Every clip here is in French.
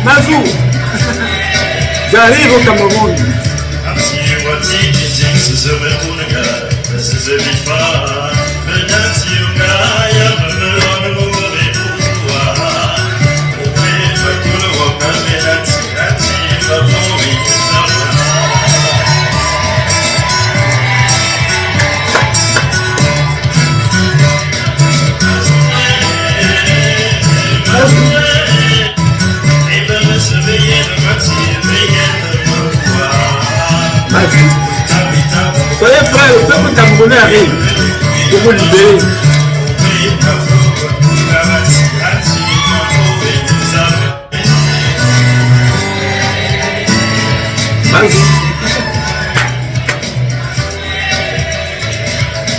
Mazou, j'arrive au Cameroun. Soyez prêts, le peuple camerounais arrive pour vous libérer.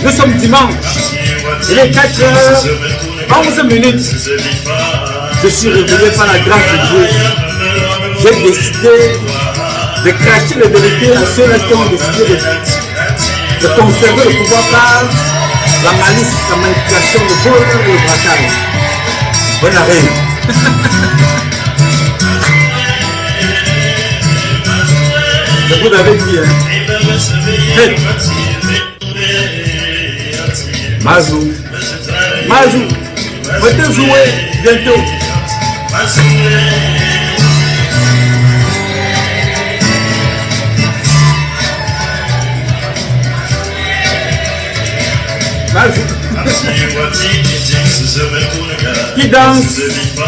Nous sommes dimanche, il est 4h11. Je suis réveillé par la grâce de Dieu. J'ai décidé de cracher les vérités à ceux-là qui ont décidé de conserver le pouvoir par la malice, la manipulation, le vol et le braquage. Bonne arrive. Je vous l'avais dit, hein. Hey. Mazou, Mazou, venez jouer bientôt. Mazou. Qui danse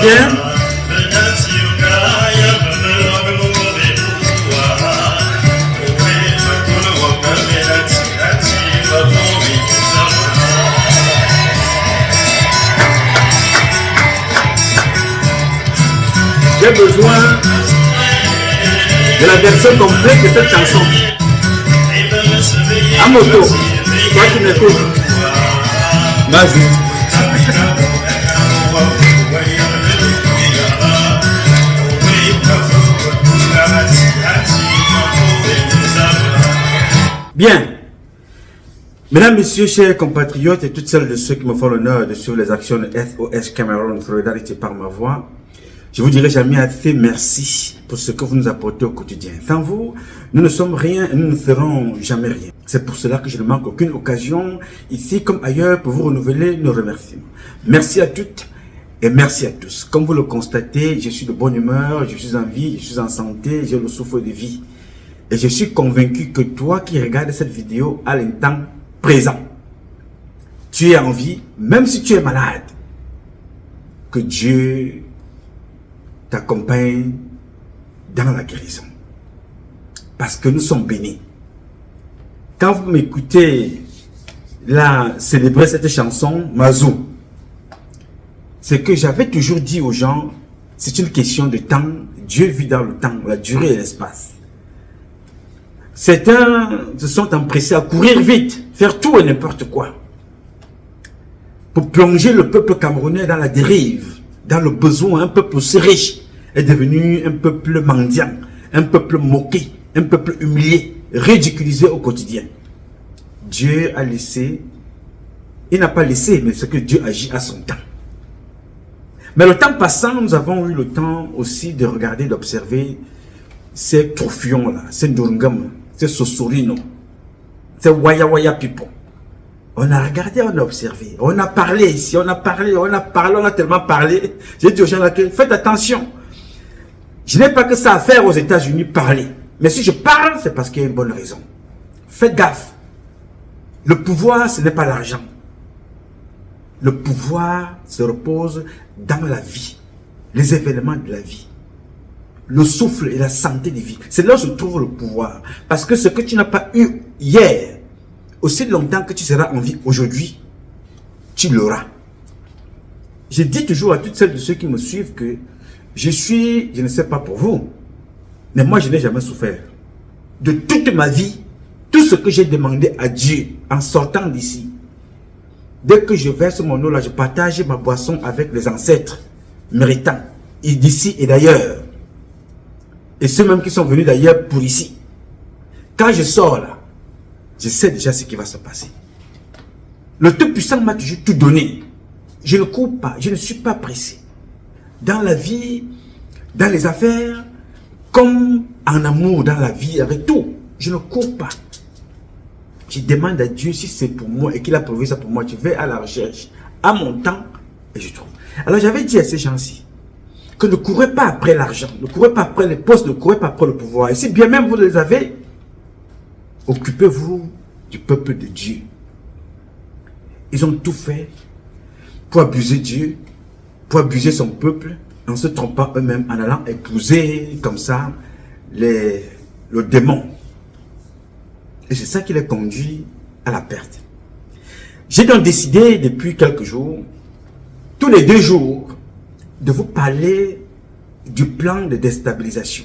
bien. J'ai besoin de la version complète de cette chanson. À moto, toi qui m'écoutes. Vas-y. Bien. Mesdames, Messieurs, chers compatriotes et toutes celles de ceux qui me font l'honneur de suivre les actions de SOS Cameroun Solidarité par ma voix, je vous dirai jamais assez merci pour ce que vous nous apportez au quotidien. Sans vous, nous ne sommes rien et nous ne ferons jamais rien. C'est pour cela que je ne manque aucune occasion, ici comme ailleurs, pour vous renouveler nos remerciements. Merci à toutes et merci à tous. Comme vous le constatez, je suis de bonne humeur, je suis en vie, je suis en santé, j'ai le souffle de vie. Et je suis convaincu que toi qui regardes cette vidéo à l'instant présent, tu es en vie, même si tu es malade. Que Dieu t'accompagne dans la guérison. Parce que nous sommes bénis. Quand vous m'écoutez là célébrer cette chanson, Mazou, c'est que j'avais toujours dit aux gens, c'est une question de temps, Dieu vit dans le temps, la durée et l'espace. Certains se sont empressés à courir vite, faire tout et n'importe quoi, pour plonger le peuple camerounais dans la dérive, dans le besoin. Un peuple aussi riche est devenu un peuple mendiant, un peuple moqué, un peuple humilié, ridiculisé au quotidien. Dieu a laissé, il n'a pas laissé, mais c'est que Dieu agit à son temps. Mais le temps passant, nous avons eu le temps aussi de regarder, d'observer ces trouphions-là, ces Ndurungam, ces Sosorino, ces Waya Waya people. On a regardé, on a observé, on a parlé ici, on a parlé, on a tellement parlé. J'ai dit aux gens là que faites attention. Je n'ai pas que ça à faire aux États-Unis, parler. Mais si je parle, c'est parce qu'il y a une bonne raison. Faites gaffe. Le pouvoir, ce n'est pas l'argent. Le pouvoir se repose dans la vie, les événements de la vie, le souffle et la santé des vies. C'est là où se trouve le pouvoir. Parce que ce que tu n'as pas eu hier, aussi longtemps que tu seras en vie aujourd'hui, tu l'auras. Je dis toujours à toutes celles de ceux qui me suivent que je ne sais pas pour vous, mais moi je n'ai jamais souffert. De toute ma vie, tout ce que j'ai demandé à Dieu en sortant d'ici, dès que je verse mon eau là, je partage ma boisson avec les ancêtres méritants, d'ici et d'ailleurs. Et ceux même qui sont venus d'ailleurs pour ici. Quand je sors là, je sais déjà ce qui va se passer. Le Tout-Puissant m'a toujours tout donné. Je ne cours pas, je ne suis pas pressé. Dans la vie, dans les affaires, comme en amour dans la vie, avec tout. Je ne cours pas. Je demande à Dieu si c'est pour moi et qu'il a prouvé ça pour moi. Je vais à la recherche, à mon temps, et je trouve. Alors j'avais dit à ces gens-ci que ne courez pas après l'argent, ne courez pas après les postes, ne courez pas après le pouvoir. Et si bien même vous les avez, occupez-vous du peuple de Dieu. Ils ont tout fait pour abuser Dieu, pour abuser son peuple, en se trompant eux-mêmes, en allant épouser comme ça le démon. Et c'est ça qui les conduit à la perte. J'ai donc décidé depuis quelques jours, tous les 2 jours, de vous parler du plan de déstabilisation.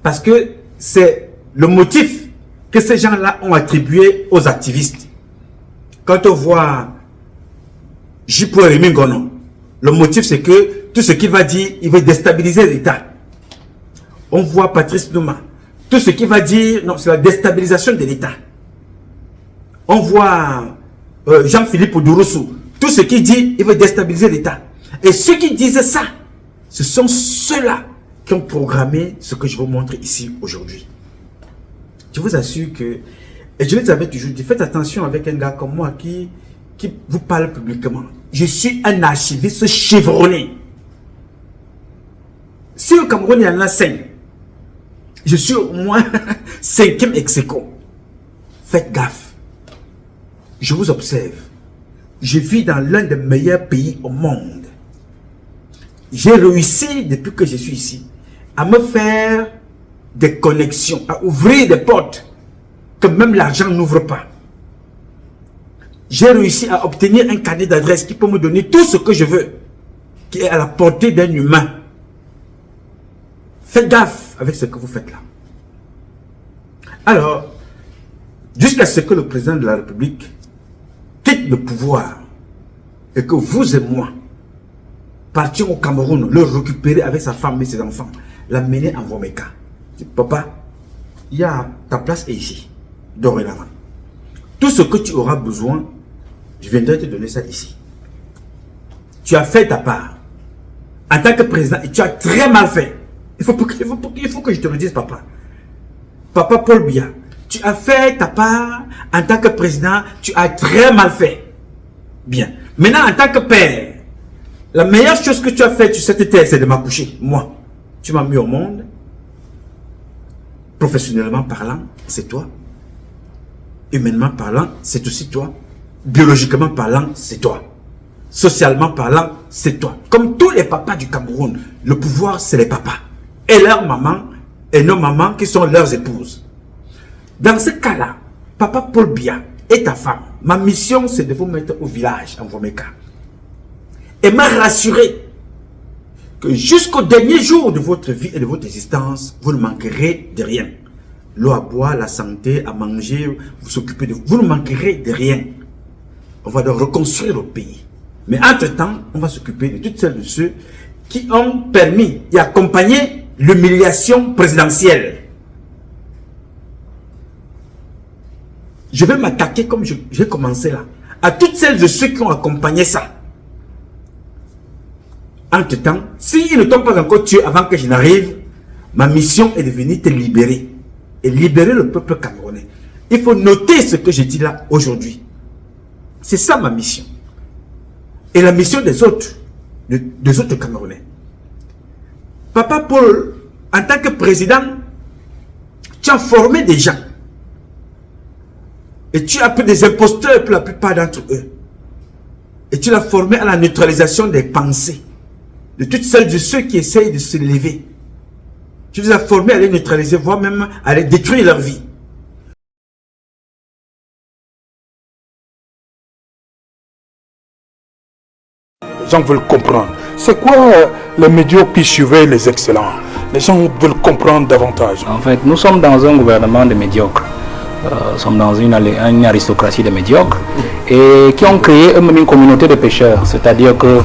Parce que c'est le motif que ces gens-là ont attribué aux activistes. Quand on voit J.P. Rémy Ngono, le motif c'est que tout ce qu'il va dire, il veut déstabiliser l'État. On voit Patrice Nouma, tout ce qu'il va dire, non, c'est la déstabilisation de l'État. On voit Jean-Philippe Oudouroussou, tout ce qu'il dit, il veut déstabiliser l'État. Et ceux qui disaient ça, ce sont ceux-là qui ont programmé ce que je vous montre ici aujourd'hui. Je vous assure que, et je les avais toujours dit, faites attention avec un gars comme moi qui vous parle publiquement. Je suis un archiviste chevronné. Si au Cameroun il y en a 5, je suis au moins 5e ex-aequo. Faites gaffe. Je vous observe. Je vis dans l'un des meilleurs pays au monde. J'ai réussi, depuis que je suis ici, à me faire des connexions, à ouvrir des portes que même l'argent n'ouvre pas. J'ai réussi à obtenir un carnet d'adresse qui peut me donner tout ce que je veux, qui est à la portée d'un humain. Faites gaffe avec ce que vous faites là. Alors, jusqu'à ce que le président de la République quitte le pouvoir et que vous et moi partions au Cameroun, le récupérer avec sa femme et ses enfants, l'amener en Womeka. Papa, ta place est ici, dorénavant. Tout ce que tu auras besoin, je viendrai te donner ça ici. Tu as fait ta part. En tant que président, et tu as très mal fait. Il faut que je te le dise, papa. Papa Paul Biya, tu as fait ta part. En tant que président, tu as très mal fait. Bien. Maintenant, en tant que père, la meilleure chose que tu as fait sur cette terre, c'est de m'accoucher. Moi, tu m'as mis au monde. Professionnellement parlant, c'est toi. Humainement parlant, c'est aussi toi. Biologiquement parlant, c'est toi. Socialement parlant, c'est toi. Comme tous les papas du Cameroun, le pouvoir, c'est les papas. Et leurs mamans, et nos mamans qui sont leurs épouses. Dans ce cas-là, papa Paul Biya et ta femme, ma mission, c'est de vous mettre au village, en Womeka. Et m'a rassuré que jusqu'au dernier jour de votre vie et de votre existence, vous ne manquerez de rien. L'eau à boire, la santé, à manger, vous s'occuper de vous. Vous ne manquerez de rien. On va donc reconstruire le pays. Mais entre-temps, on va s'occuper de toutes celles de ceux qui ont permis et accompagné l'humiliation présidentielle. Je vais m'attaquer comme j'ai commencé là, à toutes celles de ceux qui ont accompagné ça. Entre-temps, s'ils ne t'ont pas encore tué avant que je n'arrive, ma mission est de venir te libérer. Et libérer le peuple camerounais. Il faut noter ce que je dis là aujourd'hui. C'est ça ma mission. Et la mission des autres Camerounais. Papa Paul, en tant que président, tu as formé des gens. Et tu as pris des imposteurs pour la plupart d'entre eux. Et tu l'as formé à la neutralisation des pensées. De toutes celles de ceux qui essayent de se lever. Tu les as formés à les neutraliser, voire même à les détruire leur vie. Les gens veulent comprendre. C'est quoi les médiocres qui suivaient les excellents? Les gens veulent comprendre davantage. En fait, nous sommes dans un gouvernement de médiocres. Nous sommes dans une aristocratie de médiocres et qui ont créé eux-mêmes une communauté de pêcheurs. C'est-à-dire que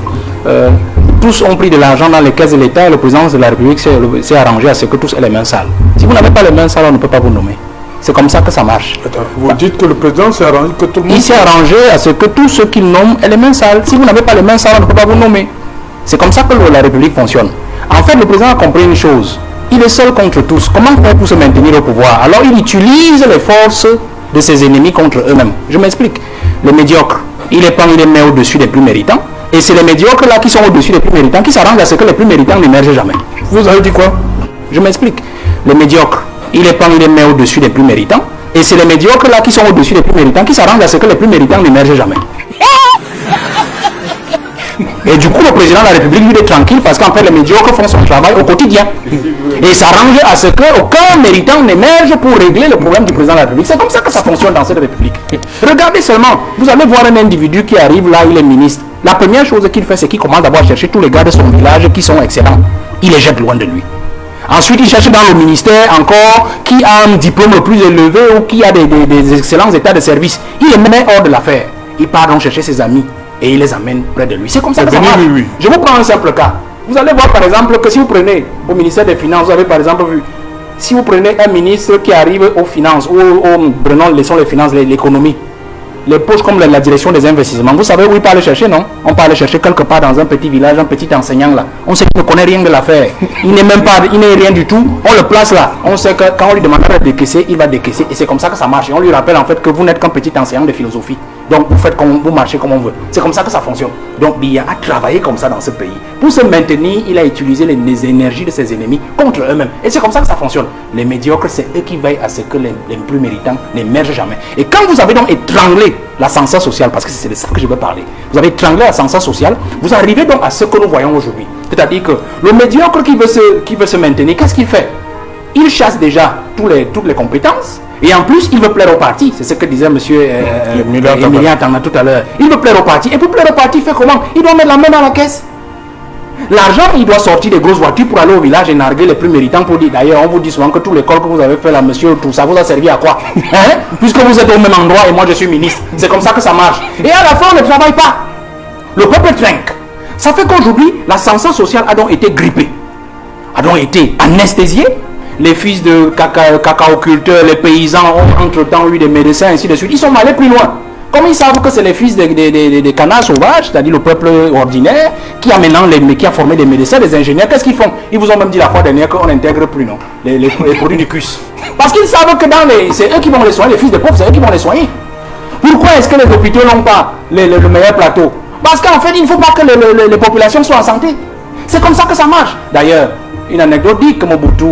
tous ont pris de l'argent dans les caisses de l'État et le président de la République s'est arrangé à ce que tous aient les mains sales. Si vous n'avez pas les mains sales, on ne peut pas vous nommer. C'est comme ça que ça marche. Attends, vous dites que le président s'est arrangé que tout le monde... Il s'est arrangé à ce que tous ceux qu'il nomme aient les mains sales. Si vous n'avez pas les mains sales, on ne peut pas vous nommer. C'est comme ça que la République fonctionne. En fait, le président a compris une chose. Il est seul contre tous. Comment faire pour se maintenir au pouvoir? Alors il utilise les forces de ses ennemis contre eux-mêmes. Je m'explique. Les médiocres, il les met au-dessus des plus méritants. Et c'est les médiocres là qui sont au-dessus des plus méritants qui s'arrangent à ce que les plus méritants n'émergent jamais. Vous avez dit quoi? Je m'explique. Les médiocres, il les met au-dessus des plus méritants. Et c'est les médiocres là qui sont au-dessus des plus méritants qui s'arrangent à ce que les plus méritants n'émergent jamais. Et du coup, le président de la République, lui, est tranquille parce qu'en fait, les médiocres font son travail au quotidien. Et s'arrange à ce qu'aucun méritant n'émerge pour régler le problème du président de la République. C'est comme ça que ça fonctionne dans cette République. Regardez seulement, vous allez voir un individu qui arrive là, il est ministre. La première chose qu'il fait, c'est qu'il commence d'abord à chercher tous les gars de son village qui sont excellents. Il les jette loin de lui. Ensuite, il cherche dans le ministère encore qui a un diplôme le plus élevé ou qui a des excellents états de service. Il les met hors de l'affaire. Il part donc chercher ses amis et il les amène près de lui. C'est comme ça que ça marche. Oui. Je vous prends un simple cas. Vous allez voir par exemple que si vous prenez au ministère des Finances, vous avez par exemple vu, si vous prenez un ministre qui arrive aux finances, laissons les finances, l'économie, les poches comme la direction des investissements, vous savez où il peut aller chercher, non? On peut aller chercher quelque part dans un petit village, un petit enseignant là. On sait qu'il ne connaît rien de l'affaire. Il n'est même pas, il n'est rien du tout. On le place là. On sait que quand on lui demande de décaisser, il va décaisser. Et c'est comme ça que ça marche. Et on lui rappelle en fait que vous n'êtes qu'un petit enseignant de philosophie. Donc vous faites comme vous marchez comme on veut. C'est comme ça que ça fonctionne. Donc il y a à travailler comme ça dans ce pays. Pour se maintenir, il a utilisé les énergies de ses ennemis contre eux-mêmes. Et c'est comme ça que ça fonctionne. Les médiocres, c'est eux qui veillent à ce que les plus méritants n'émergent jamais. Et quand vous avez donc étranglé l'ascenseur social, parce que c'est de ça que je veux parler, vous avez étranglé l'ascenseur social, vous arrivez donc à ce que nous voyons aujourd'hui. C'est-à-dire que le médiocre qui veut se maintenir, qu'est-ce qu'il fait? Il chasse déjà toutes les compétences. Et en plus, il veut plaire au parti. C'est ce que disait monsieur Emilien Tangna tout à l'heure. Il veut plaire au parti. Et pour plaire au parti, il fait comment? Il doit mettre la main dans la caisse. L'argent, il doit sortir des grosses voitures pour aller au village et narguer les plus méritants pour dire. D'ailleurs, on vous dit souvent que tout l'école que vous avez fait là, monsieur, tout ça vous a servi à quoi? Hein? Puisque vous êtes au même endroit et moi je suis ministre. C'est comme ça que ça marche. Et à la fin, on ne travaille pas. Le peuple trinque. Ça fait qu'aujourd'hui, l'ascenseur social a donc été grippé. A donc été anesthésié. Les fils de cacaoculteurs, les paysans ont entre-temps eu des médecins, ainsi de suite. Ils sont allés plus loin. Comme ils savent que c'est les fils des canards sauvages, c'est-à-dire le peuple ordinaire, qui a maintenant qui a formé des médecins, des ingénieurs, qu'est-ce qu'ils font? Ils vous ont même dit la fois dernière qu'on n'intègre plus, non, les produits du CUS. Parce qu'ils savent que c'est eux qui vont les soigner, les fils des pauvres, c'est eux qui vont les soigner. Pourquoi est-ce que les hôpitaux n'ont pas le meilleur plateau? Parce qu'en fait, il ne faut pas que les populations soient en santé. C'est comme ça que ça marche. D'ailleurs, une anecdote dit que Mobutu,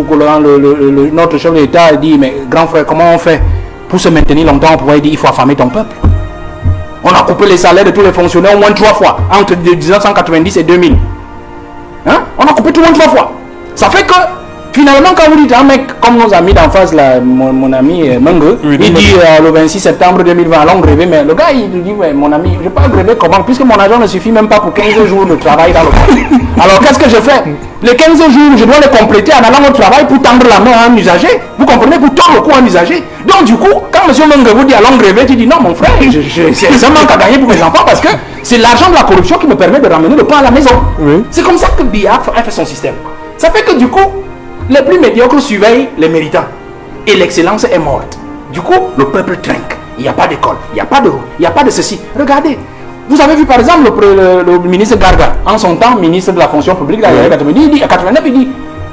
notre chef d'État, dit, mais grand frère, comment on fait pour se maintenir longtemps? On pourrait dire, il faut affamer ton peuple. On a coupé les salaires de tous les fonctionnaires au moins 3 fois, entre 1990 et 2000. Hein? On a coupé tout le monde 3 fois. Ça fait que, finalement, quand vous dites un mec comme nos amis d'en face, là, mon ami Mengue, oui, il dit le 26 septembre 2020, allons gréver, mais le gars, il dit, ouais, mon ami, je ne vais pas gréver comment? Puisque mon argent ne suffit même pas pour 15 jours de travail dans le pays. Alors, qu'est-ce que je fais? Les 15 jours, je dois les compléter en allant au travail pour tendre la main à un usager. Vous comprenez? Pour tendre le cou à un usager. Donc, du coup, quand M. Mengue vous dit allons gréver, tu dis non, mon frère, c'est un manque à gagner pour mes enfants parce que c'est l'argent de la corruption qui me permet de ramener le pain à la maison. Oui. C'est comme ça que Biya a fait son système. Ça fait que du coup, les plus médiocres surveillent les méritants. Et l'excellence est morte. Du coup, le peuple trinque. Il n'y a pas d'école, il n'y a pas de route, il n'y a pas de ceci. Regardez, vous avez vu par exemple le ministre Garga, en son temps ministre de la fonction publique, là, il y a 89, il dit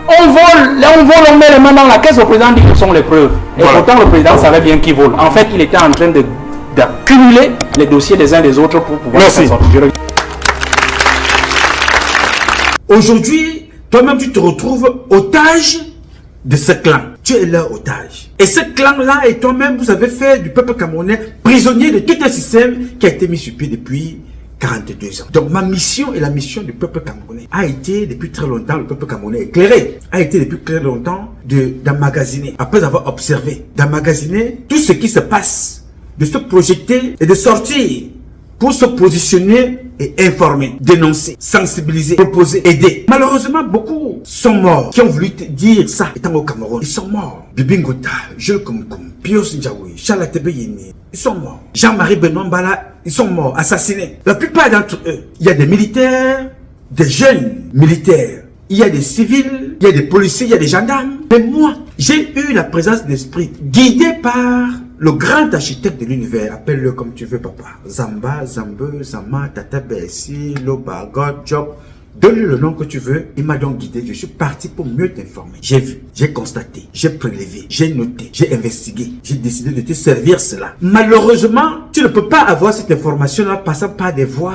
on vole, on met les mains dans la caisse, le président dit que ce sont les preuves. Et pourtant le président savait bien qu'il vole. En fait, il était en train d'accumuler les dossiers des uns des autres pour pouvoir s'en sortir. Aujourd'hui, toi-même tu te retrouves otage de ce clan. Tu es leur otage. Et ce clan-là et toi-même, vous avez fait du peuple camerounais prisonnier de tout un système qui a été mis sur pied depuis 42 ans. Donc ma mission et la mission du peuple camerounais a été depuis très longtemps, le peuple camerounais éclairé, a été depuis très longtemps d'emmagasiner, après avoir observé, d'emmagasiner tout ce qui se passe, de se projeter et de sortir pour se positionner et informer, dénoncer, sensibiliser, proposer, aider. Malheureusement, beaucoup sont morts qui ont voulu dire ça étant au Cameroun. Ils sont morts. Bibi Ngota, Jules Koumkoum, Pius Ndjaoui, Charles Tebeyeni, ils sont morts. Jean-Marie Benoît Mbala, ils sont morts, assassinés. La plupart d'entre eux, il y a des militaires, des jeunes militaires, il y a des civils, il y a des policiers, il y a des gendarmes. Mais moi, j'ai eu la présence d'esprit guidée par le grand architecte de l'univers, appelle-le comme tu veux, papa. Zamba, Zambe, Zama, Tata Bessi, Loba, God, Job, Donne-lui le nom que tu veux. Il m'a donc guidé. Je suis parti pour mieux t'informer. J'ai vu, j'ai constaté, j'ai prélevé, j'ai noté, j'ai investigué. J'ai décidé de te servir cela. Malheureusement, tu ne peux pas avoir cette information-là passant par des voies,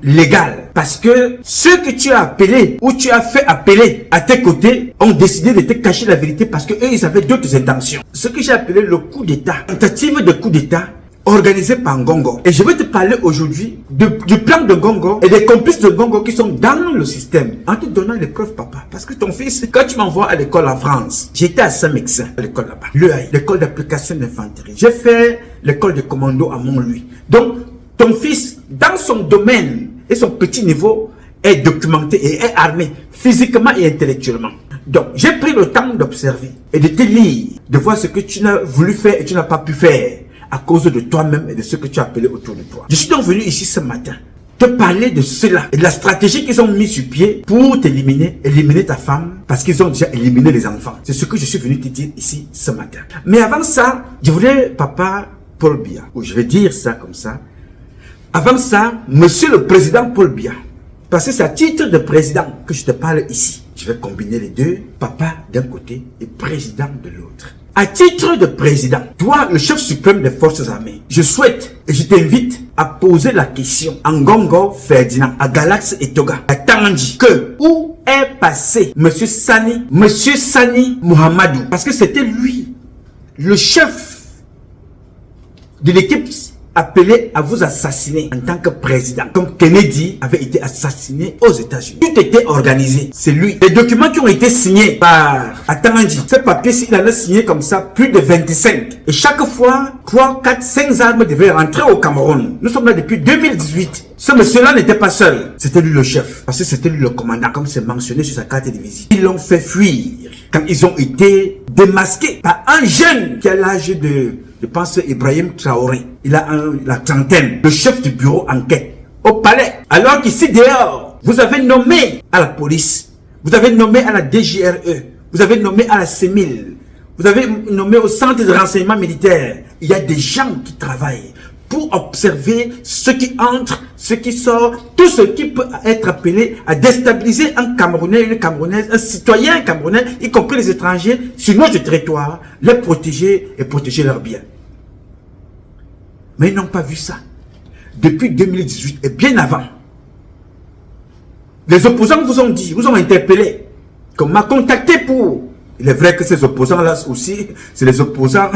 légales. Parce que ceux que tu as appelés ou tu as fait appeler à tes côtés ont décidé de te cacher la vérité parce que eux, ils avaient d'autres intentions. Ce que j'ai appelé le coup d'État, tentative de coup d'État, organisé par Ngongo. Et je vais te parler aujourd'hui du plan de Ngongo et des complices de Ngongo qui sont dans le système. En te donnant les preuves, papa. Parce que ton fils, quand tu m'envoies à l'école en France, j'étais à Saint-Mexin, à l'école là-bas. L'EAI, l'école d'application d'infanterie. J'ai fait l'école de commando à Montlouis. Donc, ton fils, dans son domaine et son petit niveau, est documenté et est armé physiquement et intellectuellement. Donc, j'ai pris le temps d'observer et de te lire, de voir ce que tu n'as voulu faire et tu n'as pas pu faire à cause de toi-même et de ce que tu as appelé autour de toi. Je suis donc venu ici ce matin te parler de cela et de la stratégie qu'ils ont mis sur pied pour t'éliminer, éliminer ta femme parce qu'ils ont déjà éliminé les enfants. C'est ce que je suis venu te dire ici ce matin. Mais avant ça, je voulais, papa Paul Biya, ou je vais dire ça comme ça. Avant ça, monsieur le président Paul Biya, parce que c'est à titre de président que je te parle ici. Je vais combiner les deux, papa d'un côté et président de l'autre. À titre de président, toi, le chef suprême des forces armées, je souhaite et je t'invite à poser la question à Ngongo Ferdinand, à Galax et Toga, à Tananji, que où est passé Monsieur Sani Mohamedou? Parce que c'était lui, le chef de l'équipe appelé à vous assassiner en tant que président, comme Kennedy avait été assassiné aux États-Unis. Tout était organisé, c'est lui. Les documents qui ont été signés par Atananji, ces papiers, il en a signé comme ça plus de 25. Et chaque fois, 3, 4, 5 armes devaient rentrer au Cameroun. Nous sommes là depuis 2018. Ce monsieur-là n'était pas seul. C'était lui le chef. Parce que c'était lui le commandant, comme c'est mentionné sur sa carte de visite. Ils l'ont fait fuir quand ils ont été démasqués par un jeune qui a l'âge de, je pense, Ibrahim Traoré. Il a la trentaine, le chef du bureau enquête au palais. Alors qu'ici dehors, vous avez nommé à la police, vous avez nommé à la DGRE, vous avez nommé à la CEMIL, vous avez nommé au centre de renseignement militaire. Il y a des gens qui travaillent pour observer ce qui entre, ce qui sort, tout ce qui peut être appelé à déstabiliser un Camerounais, une Camerounaise, un citoyen camerounais, y compris les étrangers, sur notre territoire, les protéger et protéger leurs biens. Mais ils n'ont pas vu ça. Depuis 2018 et bien avant, les opposants vous ont dit, vous ont interpellé, qu'on m'a contacté pour... Il est vrai que ces opposants-là aussi, c'est les opposants,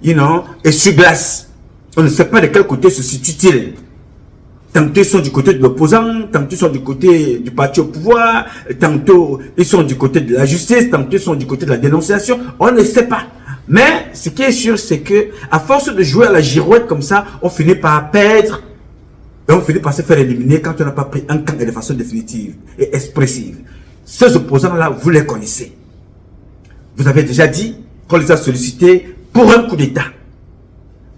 et sur glace. On ne sait pas de quel côté se situe-t-il. Tantôt ils sont du côté de l'opposant, tantôt ils sont du côté du parti au pouvoir, tantôt ils sont du côté de la justice, tantôt ils sont du côté de la dénonciation. On ne sait pas. Mais ce qui est sûr, c'est que à force de jouer à la girouette comme ça, on finit par perdre et on finit par se faire éliminer quand on n'a pas pris un camp de façon définitive et expressive. Ces opposants-là, vous les connaissez. Vous avez déjà dit qu'on les a sollicités pour un coup d'État.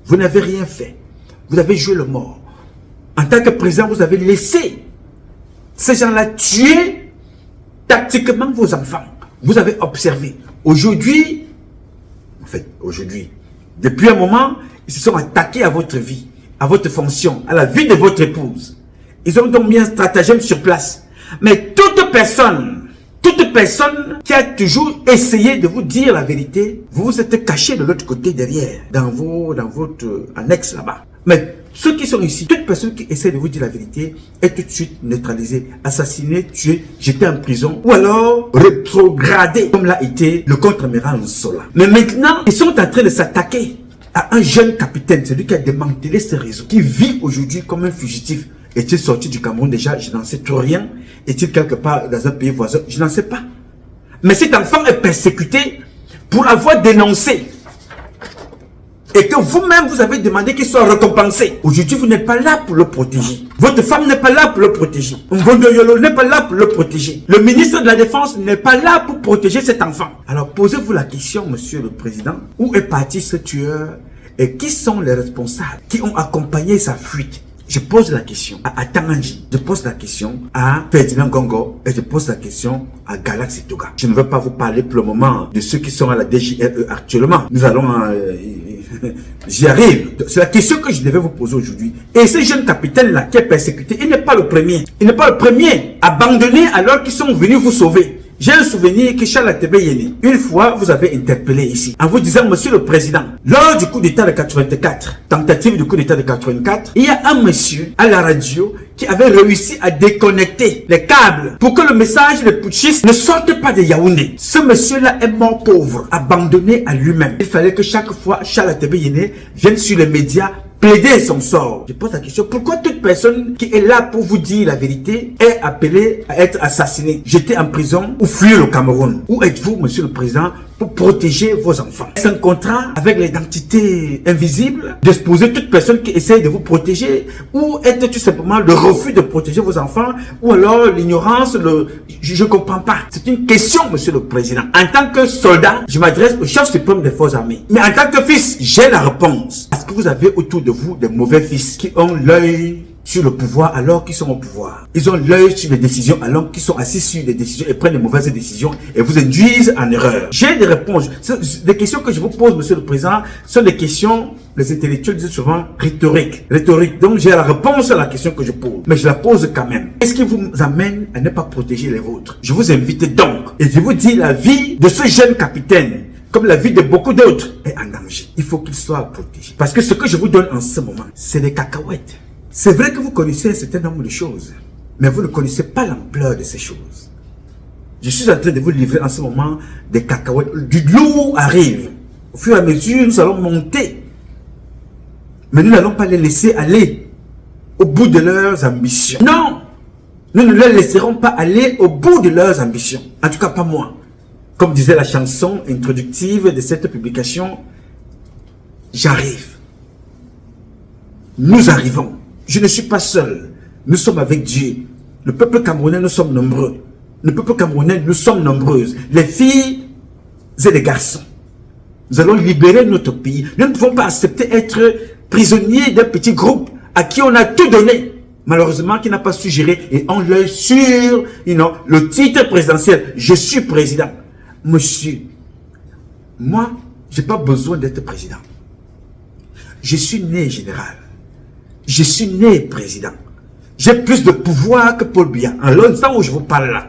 Vous n'avez rien fait. Vous avez joué le mort. En tant que président, vous avez laissé ces gens-là tuer tactiquement vos enfants. Vous avez observé. Aujourd'hui, depuis un moment, ils se sont attaqués à votre vie, à votre fonction, à la vie de votre épouse. Ils ont donc mis un stratagème sur place. Mais toute personne qui a toujours essayé de vous dire la vérité, vous vous êtes caché de l'autre côté derrière, dans votre annexe là-bas. Mais ceux qui sont ici, toute personne qui essaie de vous dire la vérité est tout de suite neutralisée, assassinée, tuée, jetée en prison ou alors rétrogradée, comme l'a été le contre-amiral Nsola. Mais maintenant, ils sont en train de s'attaquer à un jeune capitaine, celui qui a démantelé ses réseaux, qui vit aujourd'hui comme un fugitif. Est-il sorti du Cameroun déjà? Je n'en sais trop rien. Est-il quelque part dans un pays voisin? Je n'en sais pas. Mais cet enfant est persécuté pour avoir dénoncé. Et que vous-même, vous avez demandé qu'il soit récompensé. Aujourd'hui, vous n'êtes pas là pour le protéger. Votre femme n'est pas là pour le protéger. Mvondoyolo n'est pas là pour le protéger. Le ministre de la Défense n'est pas là pour protéger cet enfant. Alors, posez-vous la question, monsieur le président. Où est parti ce tueur? Et qui sont les responsables qui ont accompagné sa fuite? Je pose la question à Tananji, je pose la question à Ferdinand Ngongo et je pose la question à Galax et Toga. Je ne veux pas vous parler pour le moment de ceux qui sont à la DGRE actuellement. Nous allons J'y arrive. C'est la question que je devais vous poser aujourd'hui. Et ce jeune capitaine-là qui est persécuté, il n'est pas le premier. Il n'est pas le premier abandonné alors qu'ils sont venus vous sauver. J'ai un souvenir que Charles Atebe Yéné, une fois, vous avez interpellé ici, en vous disant, Monsieur le Président, lors du coup d'État de 84, tentative du coup d'État de 84, il y a un monsieur à la radio qui avait réussi à déconnecter les câbles pour que le message des putschistes ne sorte pas de Yaoundé. Ce monsieur-là est mort pauvre, abandonné à lui-même. Il fallait que chaque fois Charles Atebe Yéné vienne sur les médias plaider son sort. Je pose la question, pourquoi toute personne qui est là pour vous dire la vérité est appelée à être assassinée, jetée en prison ou fuir le Cameroun? Où êtes-vous, Monsieur le Président, pour protéger vos enfants? Est-ce un contrat avec l'identité invisible d'exposer toute personne qui essaye de vous protéger? Ou est-ce tout simplement le refus de protéger vos enfants? Ou alors l'ignorance, je ne comprends pas. C'est une question, Monsieur le Président. En tant que soldat, je m'adresse au chef suprême des forces armées. Mais en tant que fils, j'ai la réponse. Parce que vous avez autour de vous des mauvais fils qui ont l'œil sur le pouvoir alors qu'ils sont au pouvoir. Ils ont l'œil sur les décisions alors qu'ils sont assis sur des décisions et prennent de mauvaises décisions et vous induisent en erreur. J'ai des réponses. Des questions que je vous pose, Monsieur le Président, sont des questions, les intellectuels disent souvent rhétoriques. Donc j'ai la réponse à la question que je pose. Mais je la pose quand même. Qu'est-ce qui vous amène à ne pas protéger les vôtres? Je vous invite donc, et je vous dis, la vie de ce jeune capitaine, comme la vie de beaucoup d'autres, est en danger. Il faut qu'il soit protégé. Parce que ce que je vous donne en ce moment, c'est des cacahuètes. C'est vrai que vous connaissez un certain nombre de choses, mais vous ne connaissez pas l'ampleur de ces choses. Je suis en train de vous livrer en ce moment des cacahuètes. Du lourd arrive. Au fur et à mesure, nous allons monter. Mais nous n'allons pas les laisser aller au bout de leurs ambitions. Non! Nous ne les laisserons pas aller au bout de leurs ambitions. En tout cas, pas moi. Comme disait la chanson introductive de cette publication, j'arrive. Nous arrivons. Je ne suis pas seul. Nous sommes avec Dieu. Le peuple camerounais, nous sommes nombreux. Le peuple camerounais, nous sommes nombreuses. Les filles et les garçons. Nous allons libérer notre pays. Nous ne pouvons pas accepter être prisonniers d'un petit groupe à qui on a tout donné. Malheureusement, qui n'a pas su gérer et on l'œil sur le titre présidentiel. Je suis président. Monsieur, moi, je n'ai pas besoin d'être président. Je suis né général. Je suis né président. J'ai plus de pouvoir que Paul Biya. En l'instant où je vous parle là,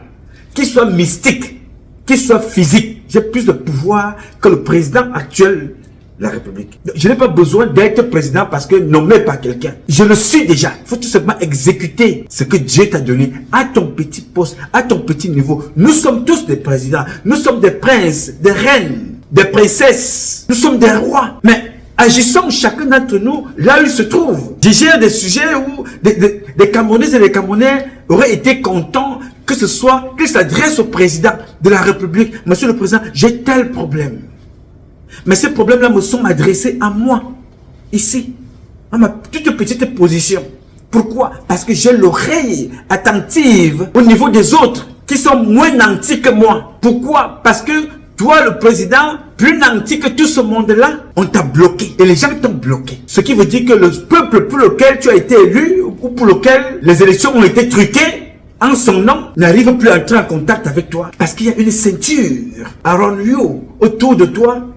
qu'il soit mystique, qu'il soit physique, j'ai plus de pouvoir que le président actuel de la République. Je n'ai pas besoin d'être président parce que nommé par quelqu'un. Je le suis déjà. Il faut tout simplement exécuter ce que Dieu t'a donné à ton petit poste, à ton petit niveau. Nous sommes tous des présidents. Nous sommes des princes, des reines, des princesses. Nous sommes des rois. Mais agissons chacun d'entre nous là où il se trouve. Je gère des sujets où des Camerounaises et des Camerounais auraient été contents que ce soit qu'ils s'adressent au président de la République. Monsieur le Président, j'ai tel problème. Mais ces problèmes-là me sont adressés à moi, ici, à ma toute petite position. Pourquoi? Parce que j'ai l'oreille attentive au niveau des autres qui sont moins nantis que moi. Pourquoi? Parce que toi, le président, plus nanti que tout ce monde-là, on t'a bloqué. Et les gens t'ont bloqué. Ce qui veut dire que le peuple pour lequel tu as été élu, ou pour lequel les élections ont été truquées, en son nom, n'arrive plus à entrer en contact avec toi. Parce qu'il y a une ceinture around you, autour de toi,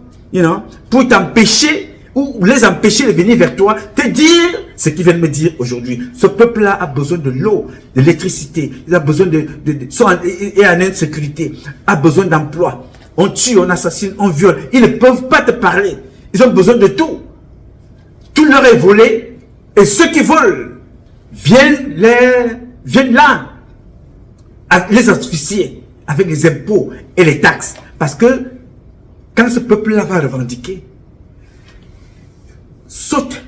pour t'empêcher, ou les empêcher de venir vers toi, te dire ce qu'ils viennent me dire aujourd'hui. Ce peuple-là a besoin de l'eau, de l'électricité, il a besoin et en insécurité, a besoin d'emploi. On tue, on assassine, on viole. Ils ne peuvent pas te parler. Ils ont besoin de tout. Tout leur est volé. Et ceux qui volent viennent là, à les asphyxier avec les impôts et les taxes. Parce que quand ce peuple-là va revendiquer, saute,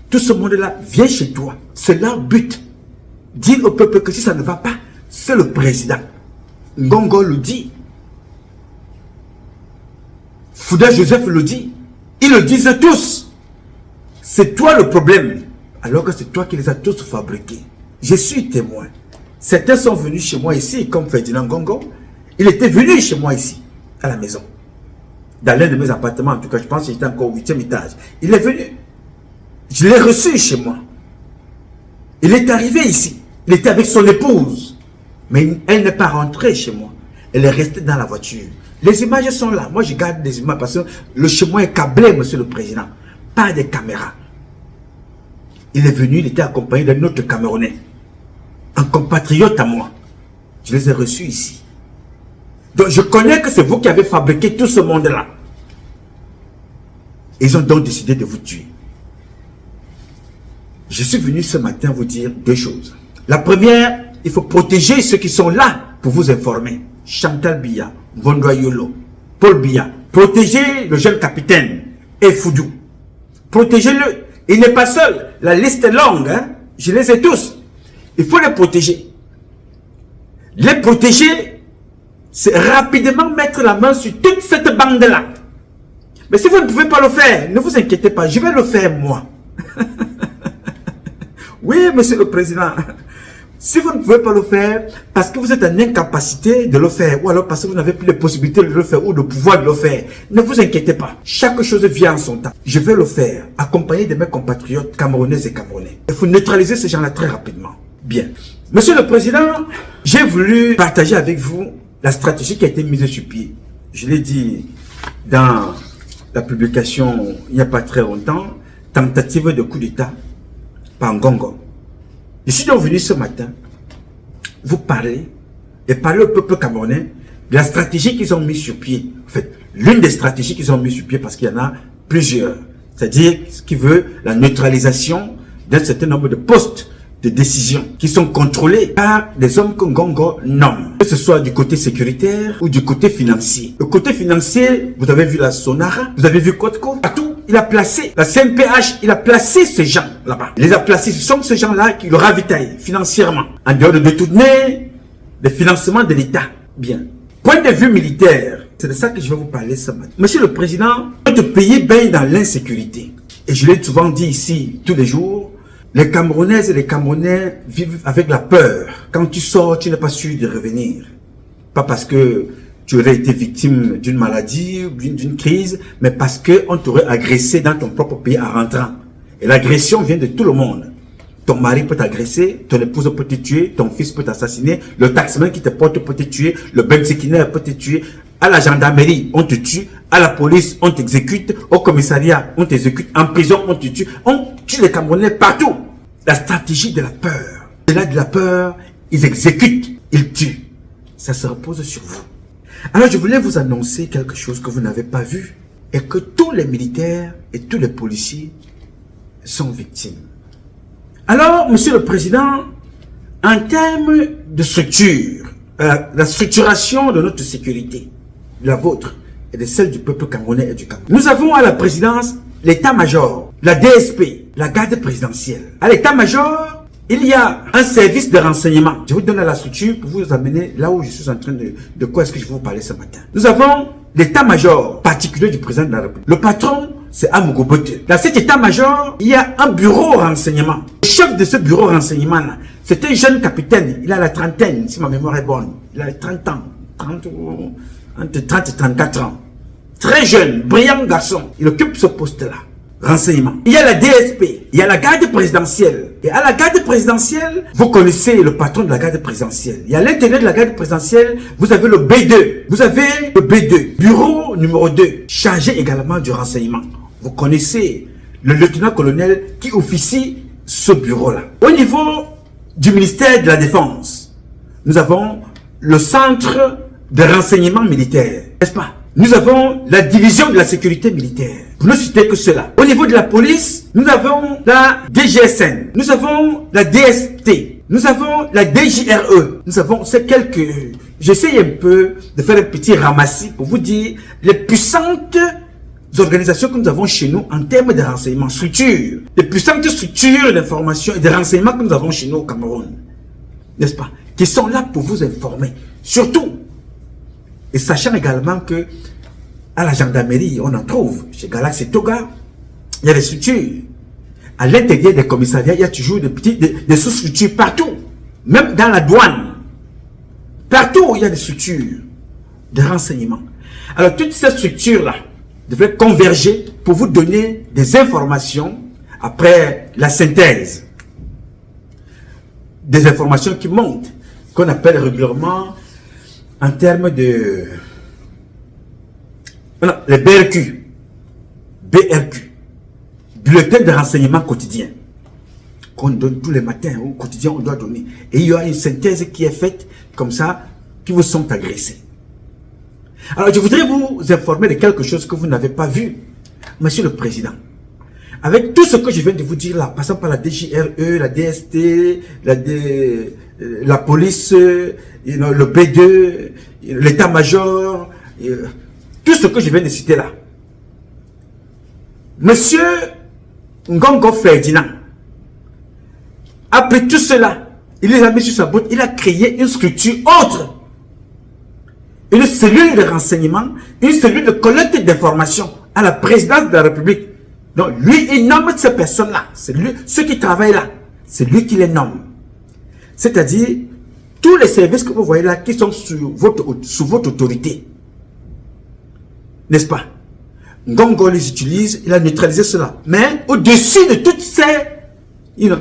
tout ce monde-là vient chez toi. C'est leur but. Dire au peuple que si ça ne va pas, c'est le président. Ngongo le dit. Fouda Joseph le dit. Ils le disent tous. C'est toi le problème. Alors que c'est toi qui les as tous fabriqués. Je suis témoin. Certains sont venus chez moi ici, comme Ferdinand Ngongo. Il était venu chez moi ici, à la maison. Dans l'un de mes appartements, en tout cas, je pense que j'étais encore au 8e étage. Il est venu. Je l'ai reçu chez moi. Il est arrivé ici. Il était avec son épouse. Mais elle n'est pas rentrée chez moi. Elle est restée dans la voiture. Les images sont là. Moi, je garde des images parce que le chez moi est câblé, monsieur le président. par des caméras. Il est venu, il était accompagné d'un autre Camerounais, un compatriote à moi. Je les ai reçus ici. Donc je connais que c'est vous qui avez fabriqué tout ce monde-là. Ils ont donc décidé de vous tuer. Je suis venu ce matin vous dire deux choses. La première, il faut protéger ceux qui sont là pour vous informer. Chantal Biya, Vondwa Yolo, Paul Biya. Protégez le jeune capitaine et Foudou. Protégez-le. Il n'est pas seul. La liste est longue. Hein? Je les ai tous. Il faut les protéger. Les protéger, c'est rapidement mettre la main sur toute cette bande-là. Mais si vous ne pouvez pas le faire, ne vous inquiétez pas. Je vais le faire moi. Oui, monsieur le président. Si vous ne pouvez pas le faire, parce que vous êtes en incapacité de le faire, ou alors parce que vous n'avez plus les possibilités de le faire, ou le pouvoir de le faire, ne vous inquiétez pas. Chaque chose vient en son temps. Je vais le faire, accompagné de mes compatriotes camerounais et camerounais. Il faut neutraliser ces gens-là très rapidement. Bien. Monsieur le président, j'ai voulu partager avec vous la stratégie qui a été mise sur pied. Je l'ai dit dans la publication il n'y a pas très longtemps, tentative de coup d'État par Ngongo. Je suis donc venu ce matin vous parler et parler au peuple camerounais de la stratégie qu'ils ont mis sur pied. En fait, l'une des stratégies qu'ils ont mis sur pied, parce qu'il y en a plusieurs. C'est-à-dire ce qui veut la neutralisation d'un certain nombre de postes de décision qui sont contrôlés par des hommes que Ngongo nomme. Que ce soit du côté sécuritaire ou du côté financier. Le côté financier, vous avez vu la Sonara, vous avez vu Kotko, partout. Il a placé, la CNPH, il a placé ces gens là-bas. Il les a placés, ce sont ces gens-là qui le ravitaillent financièrement. En dehors de détourner les financements de l'État. Bien. Point de vue militaire, c'est de ça que je vais vous parler ce matin. Monsieur le Président, notre pays baigne dans l'insécurité. Et je l'ai souvent dit ici, tous les jours, les Camerounaises et les Camerounais vivent avec la peur. Quand tu sors, tu n'es pas sûr de revenir. Pas parce que tu aurais été victime d'une maladie ou d'une crise, mais parce qu'on t'aurait agressé dans ton propre pays en rentrant. Et l'agression vient de tout le monde. Ton mari peut t'agresser, ton épouse peut te tuer, ton fils peut t'assassiner, le taximan qui te porte peut te tuer, le benzikineur peut te tuer, à la gendarmerie on te tue, à la police on t'exécute, au commissariat on t'exécute, en prison on te tue, on tue les Camerounais partout. La stratégie de la peur. Et là de la peur, ils exécutent, ils tuent. Ça se repose sur vous. Alors je voulais vous annoncer quelque chose que vous n'avez pas vu et que tous les militaires et tous les policiers sont victimes. Alors, Monsieur le Président, en termes de structure, la structuration de notre sécurité, de la vôtre et de celle du peuple camerounais et du Cameroun. Nous avons à la présidence l'état-major, la DSP, la garde présidentielle. À l'état-major, il y a un service de renseignement. Je vous donne la structure pour vous amener là où je suis en train de quoi est-ce que je vais vous parler ce matin. Nous avons l'état-major particulier du président de la République. Le patron, c'est Amugobote. Dans cet état-major, il y a un bureau renseignement. Le chef de ce bureau renseignement-là, c'est un jeune capitaine. Il a la trentaine, si ma mémoire est bonne. Il a 30 ans. Entre 30 et 34 ans. Très jeune, brillant garçon. Il occupe ce poste-là. Renseignement. Il y a la DSP, il y a la garde présidentielle. Et à la garde présidentielle, vous connaissez le patron de la garde présidentielle. Et à l'intérieur de la garde présidentielle, vous avez le B2. Vous avez le B2, bureau numéro 2, chargé également du renseignement. Vous connaissez le lieutenant-colonel qui officie ce bureau-là. Au niveau du ministère de la Défense, nous avons le centre de renseignement militaire, n'est-ce pas? Nous avons la division de la sécurité militaire. Pour ne citer que cela. Au niveau de la police, nous avons la DGSN. Nous avons la DST. Nous avons la DJRE. Nous avons ces quelques... J'essaie un peu de faire un petit ramassis pour vous dire les puissantes organisations que nous avons chez nous en termes de renseignement, structures. Les puissantes structures d'information et de renseignement que nous avons chez nous au Cameroun. N'est-ce pas? Qui sont là pour vous informer. Surtout. Et sachant également que à la gendarmerie, on en trouve. Chez Galaxy Toga, il y a des structures. À l'intérieur des commissariats, il y a toujours des sous-structures partout. Même dans la douane. Partout, il y a des structures de renseignement. Alors, toutes ces structures-là devraient converger pour vous donner des informations après la synthèse. Des informations qui montent, qu'on appelle régulièrement en termes de... les BRQ. BRQ. bulletin de renseignement quotidien qu'on donne tous les matins au quotidien, on doit donner. Et il y a une synthèse qui est faite comme ça, qui vous sont agressés. Alors, je voudrais vous informer de quelque chose que vous n'avez pas vu, Monsieur le Président. Avec tout ce que je viens de vous dire là, passant par la DGRE, la DST, la police, le B2, l'état-major, tout ce que je viens de citer là. Monsieur Ngongo Ferdinand, après tout cela, il les a mis sur sa botte, il a créé une structure autre. Une cellule de renseignement, une cellule de collecte d'informations à la présidence de la République. Donc, lui, il nomme ces personnes-là. C'est lui, ceux qui travaillent là. C'est lui qui les nomme. C'est-à-dire, tous les services que vous voyez là, qui sont sous votre autorité. N'est-ce pas? Ngongo les utilise, il a neutralisé cela. Mais, au-dessus de toutes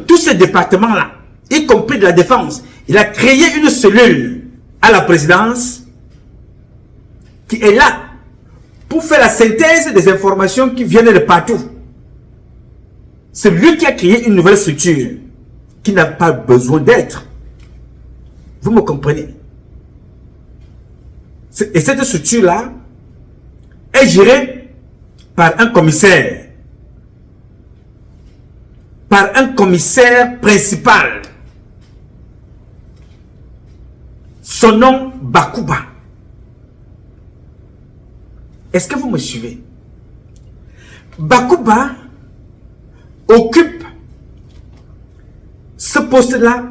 tous ces départements-là, y compris de la défense, il a créé une cellule à la présidence qui est là pour faire la synthèse des informations qui viennent de partout. C'est lui qui a créé une nouvelle structure qui n'a pas besoin d'être. Vous me comprenez? Et cette structure-là est gérée par un commissaire. Par un commissaire principal. Son nom, Bakuba. Est-ce que vous me suivez? Bakuba occupe ce poste-là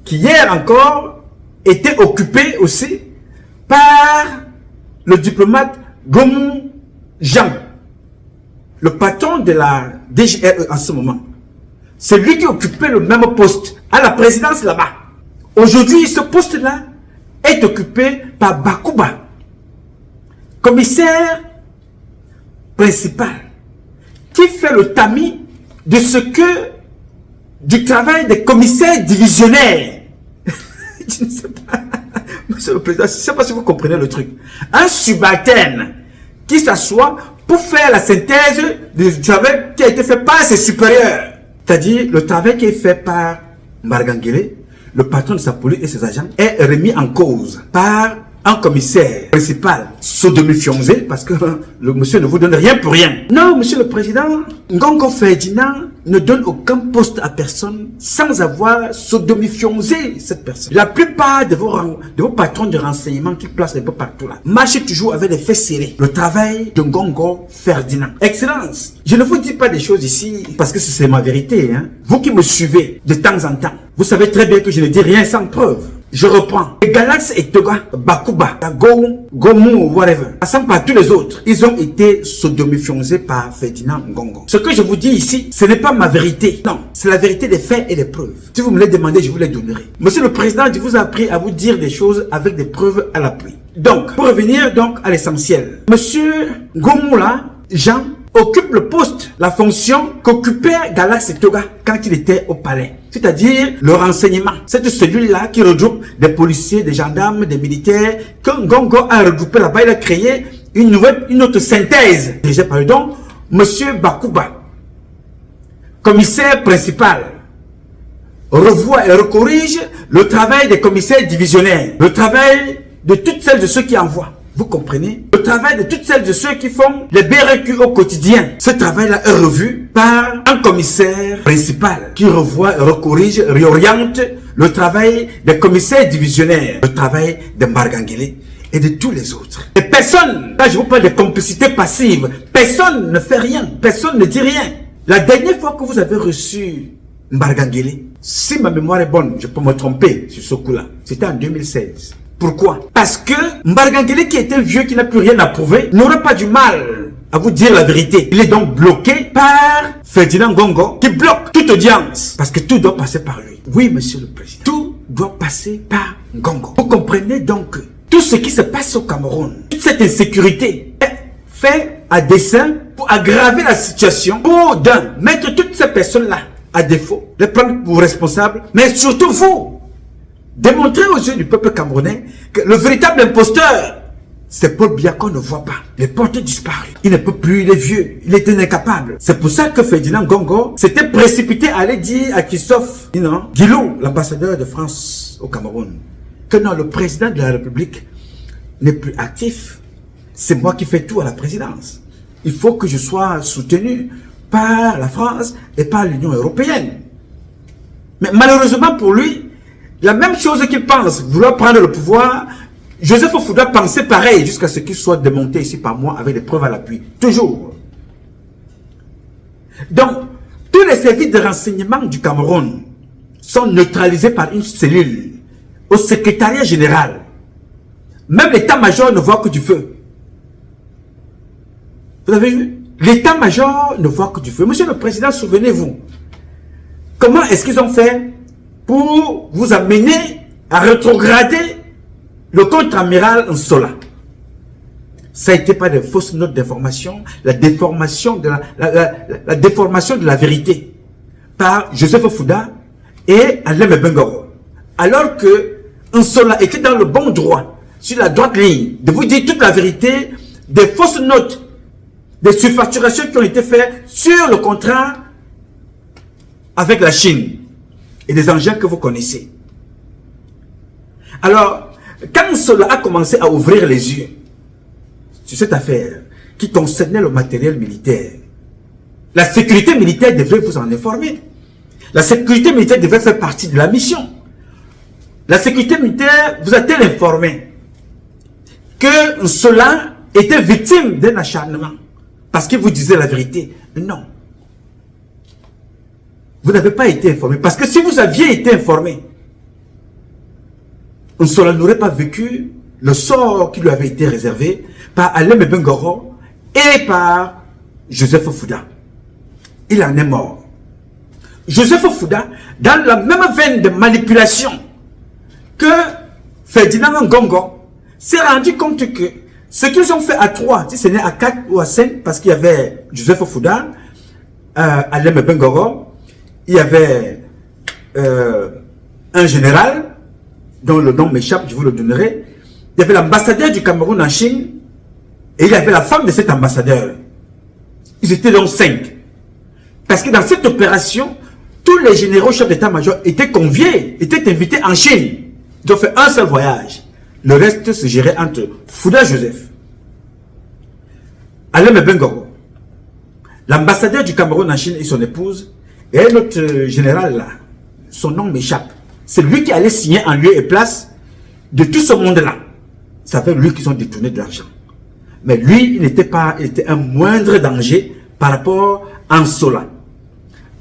qui hier encore était occupé aussi par le diplomate Gomu Jean, le patron de la DGRE en ce moment. C'est lui qui occupait le même poste à la présidence là-bas. Aujourd'hui, ce poste-là est occupé par Bakuba, commissaire principal, qui fait le tamis de ce que du travail des commissaires divisionnaires. Je ne sais pas, Monsieur le Président, je ne sais pas si vous comprenez le truc. Un subalterne qui s'assoit pour faire la synthèse du travail qui a été fait par ses supérieurs. C'est-à-dire le travail qui est fait par Mbargangele, le patron de sa police et ses agents, est remis en cause par un commissaire principal sodomie-fionzé, parce que le monsieur ne vous donne rien pour rien. Non, Monsieur le Président, Ngongo Ferdinand ne donne aucun poste à personne sans avoir sodomie-fionzé cette personne. La plupart de vos patrons de renseignement qui placent un peu partout là, marchent toujours avec des faits serrés. Le travail de Ngongo Ferdinand. Excellence, je ne vous dis pas des choses ici parce que c'est ma vérité. Hein. Vous qui me suivez de temps en temps, vous savez très bien que je ne dis rien sans preuve. Je reprends. Les Galax et Toga, Bakuba, Gomu, whatever. Passant par tous les autres, ils ont été sodomie-fionzés par Ferdinand Ngongo. Ce que je vous dis ici, ce n'est pas ma vérité. Non, c'est la vérité des faits et des preuves. Si vous me les demandez, je vous les donnerai. Monsieur le Président, je vous ai appris à vous dire des choses avec des preuves à l'appui. Donc, pour revenir donc à l'essentiel. Monsieur Gomu là, Jean, occupe le poste, la fonction qu'occupait Galax et Toga quand il était au palais. C'est-à-dire le renseignement. Cette cellule-là qui regroupe des policiers, des gendarmes, des militaires, que Ngongo a regroupé là-bas, il a créé une autre synthèse. Déjà, pardon, Monsieur Bakuba, commissaire principal, revoit et recorrige le travail des commissaires divisionnaires, le travail de toutes celles et ceux qui envoient. Vous comprenez? Le travail de toutes celles et ceux qui font les BRQ au quotidien. Ce travail-là est revu par un commissaire principal qui revoit, recorrige, réoriente le travail des commissaires divisionnaires, le travail de Mbargangele et de tous les autres. Et personne, là je vous parle de complicité passive, personne ne fait rien, personne ne dit rien. La dernière fois que vous avez reçu Mbargangele, si ma mémoire est bonne, je peux me tromper sur ce coup-là, c'était en 2016. Pourquoi? Parce que Mbargangele, qui était vieux, qui n'a plus rien à prouver, n'aurait pas du mal à vous dire la vérité. Il est donc bloqué par Ferdinand Ngongo, qui bloque toute audience. Parce que tout doit passer par lui. Oui, Monsieur le Président. Tout doit passer par Ngongo. Vous comprenez donc que tout ce qui se passe au Cameroun, toute cette insécurité est fait à dessein pour aggraver la situation, pour mettre toutes ces personnes-là à défaut, les prendre pour responsables, mais surtout vous, démontrer aux yeux du peuple camerounais que le véritable imposteur, c'est Paul Biya qu'on ne voit pas. Les portes disparues. Il ne peut plus, il est vieux. Il était incapable. C'est pour ça que Ferdinand Ngongo s'était précipité à aller dire à Christophe Guillo, l'ambassadeur de France au Cameroun, que non, le président de la République n'est plus actif. C'est moi qui fais tout à la présidence. Il faut que je sois soutenu par la France et par l'Union européenne. Mais malheureusement pour lui, la même chose qu'il pense, vouloir prendre le pouvoir, Joseph Fouda pensait pareil jusqu'à ce qu'il soit démonté ici par moi avec des preuves à l'appui. Toujours. Donc, tous les services de renseignement du Cameroun sont neutralisés par une cellule au secrétariat général. Même l'état-major ne voit que du feu. Vous avez vu? L'état-major ne voit que du feu. Monsieur le Président, souvenez-vous, comment est-ce qu'ils ont fait pour vous amener à rétrograder le contre-amiral Nsola? Ça a été par des fausses notes d'information, la déformation de la déformation de la vérité par Joseph Fouda et Alain Bengoro. Alors que Nsola était dans le bon droit, sur la droite ligne, de vous dire toute la vérité, des fausses notes, des surfacturations qui ont été faites sur le contrat avec la Chine et des engins que vous connaissez. Alors, quand Nsola a commencé à ouvrir les yeux sur cette affaire qui concernait le matériel militaire, la sécurité militaire devait vous en informer. La sécurité militaire devait faire partie de la mission. La sécurité militaire vous a-t-elle informé que Nsola était victime d'un acharnement parce qu'il vous disait la vérité? Non. Vous n'avez pas été informé. Parce que si vous aviez été informé, Nsola n'aurait pas vécu le sort qui lui avait été réservé par Alain Bengoro et par Joseph Fouda. Il en est mort. Joseph Fouda, dans la même veine de manipulation que Ferdinand Ngongo, s'est rendu compte que ce qu'ils ont fait à 3, si ce n'est à 4 ou à 5, parce qu'il y avait Joseph Fouda, Alain Bengoro, il y avait un général, dont le nom m'échappe, je vous le donnerai. Il y avait l'ambassadeur du Cameroun en Chine, et il y avait la femme de cet ambassadeur. Ils étaient donc 5. Parce que dans cette opération, tous les généraux chefs d'état-major étaient conviés, étaient invités en Chine. Ils ont fait un seul voyage. Le reste se gérait entre Fouda Joseph, Alain Bengoro, l'ambassadeur du Cameroun en Chine et son épouse, et notre général là, son nom m'échappe. C'est lui qui allait signer en lieu et place de tout ce monde-là. Ça fait lui qu'ils ont détourné de l'argent. Mais lui, il n'était pas, il était un moindre danger par rapport à Nsola.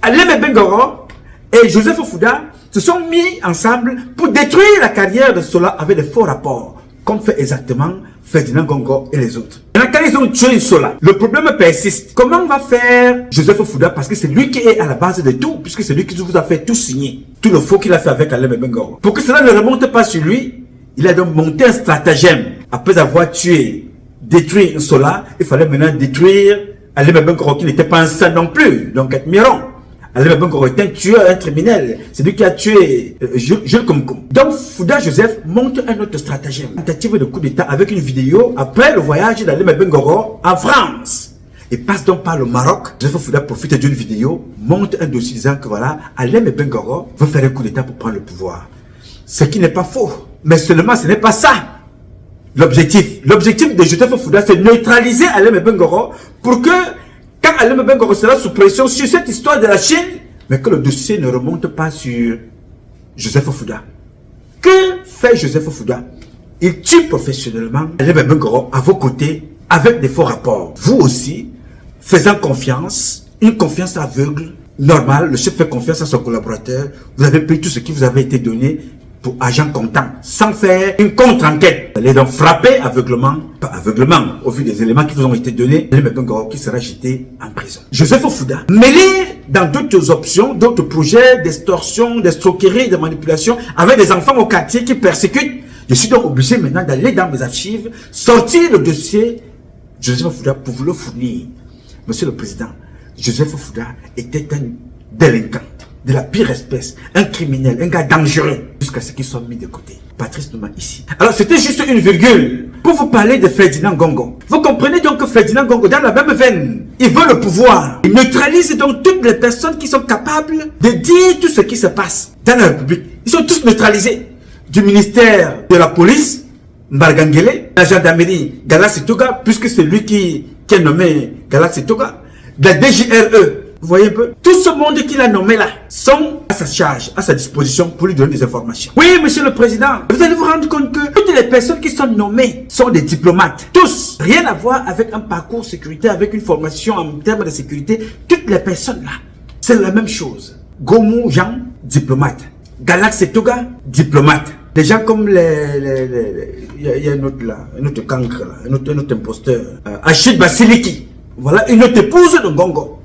Alain Bengoro et Joseph Fouda se sont mis ensemble pour détruire la carrière de Nsola avec des faux rapports, comme fait exactement Ferdinand Ngongo et les autres. Maintenant, quand ils ont tué Nsola, le problème persiste. Comment va faire Joseph Fouda? Parce que c'est lui qui est à la base de tout, puisque c'est lui qui vous a fait tout signer. Tout le faux qu'il a fait avec Alain Bengoro. Pour que cela ne remonte pas sur lui, il a donc monté un stratagème. Après avoir tué, détruit Nsola, il fallait maintenant détruire Alain Bengoro, qui n'était pas un saint non plus, donc admirons. Alain Bengoro est un tueur, un criminel. C'est lui qui a tué Jules Koumkoum. Donc Fouda Joseph monte un autre stratagème. Tentative de coup d'état avec une vidéo après le voyage d'Alain Bengoro en France. Il passe donc par le Maroc. Joseph Fouda profite d'une vidéo, monte un dossier disant que voilà, Alain Bengoro veut faire un coup d'état pour prendre le pouvoir. Ce qui n'est pas faux. Mais seulement ce n'est pas ça. L'objectif de Joseph Fouda, c'est neutraliser Alain Bengoro pour que quand Alain Bengoro sera sous pression sur cette histoire de la Chine, mais que le dossier ne remonte pas sur Joseph Fouda. Que fait Joseph Fouda? Il tue professionnellement Alain Bengoro à vos côtés avec des faux rapports. Vous aussi, faisant confiance, une confiance aveugle, normale, le chef fait confiance à son collaborateur, vous avez pris tout ce qui vous avait été donné pour agent comptant, sans faire une contre-enquête. Vous allez donc frapper aveuglement, pas aveuglement, au vu des éléments qui vous ont été donnés, Alain Bengoro qui sera jeté en prison. Joseph Fouda, mêlé dans d'autres options, d'autres projets d'extorsion, d'escroquerie, de manipulation, avec des enfants au quartier qui persécutent, je suis donc obligé maintenant d'aller dans mes archives, sortir le dossier Joseph Fouda pour vous le fournir. Monsieur le Président, Joseph Fouda était un délinquant de la pire espèce, un criminel, un gars dangereux, jusqu'à ce qu'il soit mis de côté. Patrice Nouma ici. Alors c'était juste une virgule pour vous parler de Ferdinand Ngongo. Vous comprenez donc que Ferdinand Ngongo, dans la même veine, il veut le pouvoir. Il neutralise donc toutes les personnes qui sont capables de dire tout ce qui se passe dans la République. Ils sont tous neutralisés. Du ministère de la police, Mbargangele, la gendarmerie, Galaxy Toga, puisque c'est lui qui est nommé Galaxy Toga, de la DGRE. Vous voyez un peu? Tout ce monde qu'il a nommé là sont à sa charge, à sa disposition pour lui donner des informations. Oui, monsieur le président, vous allez vous rendre compte que toutes les personnes qui sont nommées sont des diplomates. Tous. Rien à voir avec un parcours sécuritaire, avec une formation en termes de sécurité. Toutes les personnes là, c'est la même chose. Gomu Jean, diplomate. Galaxy Toga, diplomate. Des gens comme il y a un autre là, un autre cancre là, un autre imposteur. Achid Basiliki. Voilà une autre épouse de Ngongo.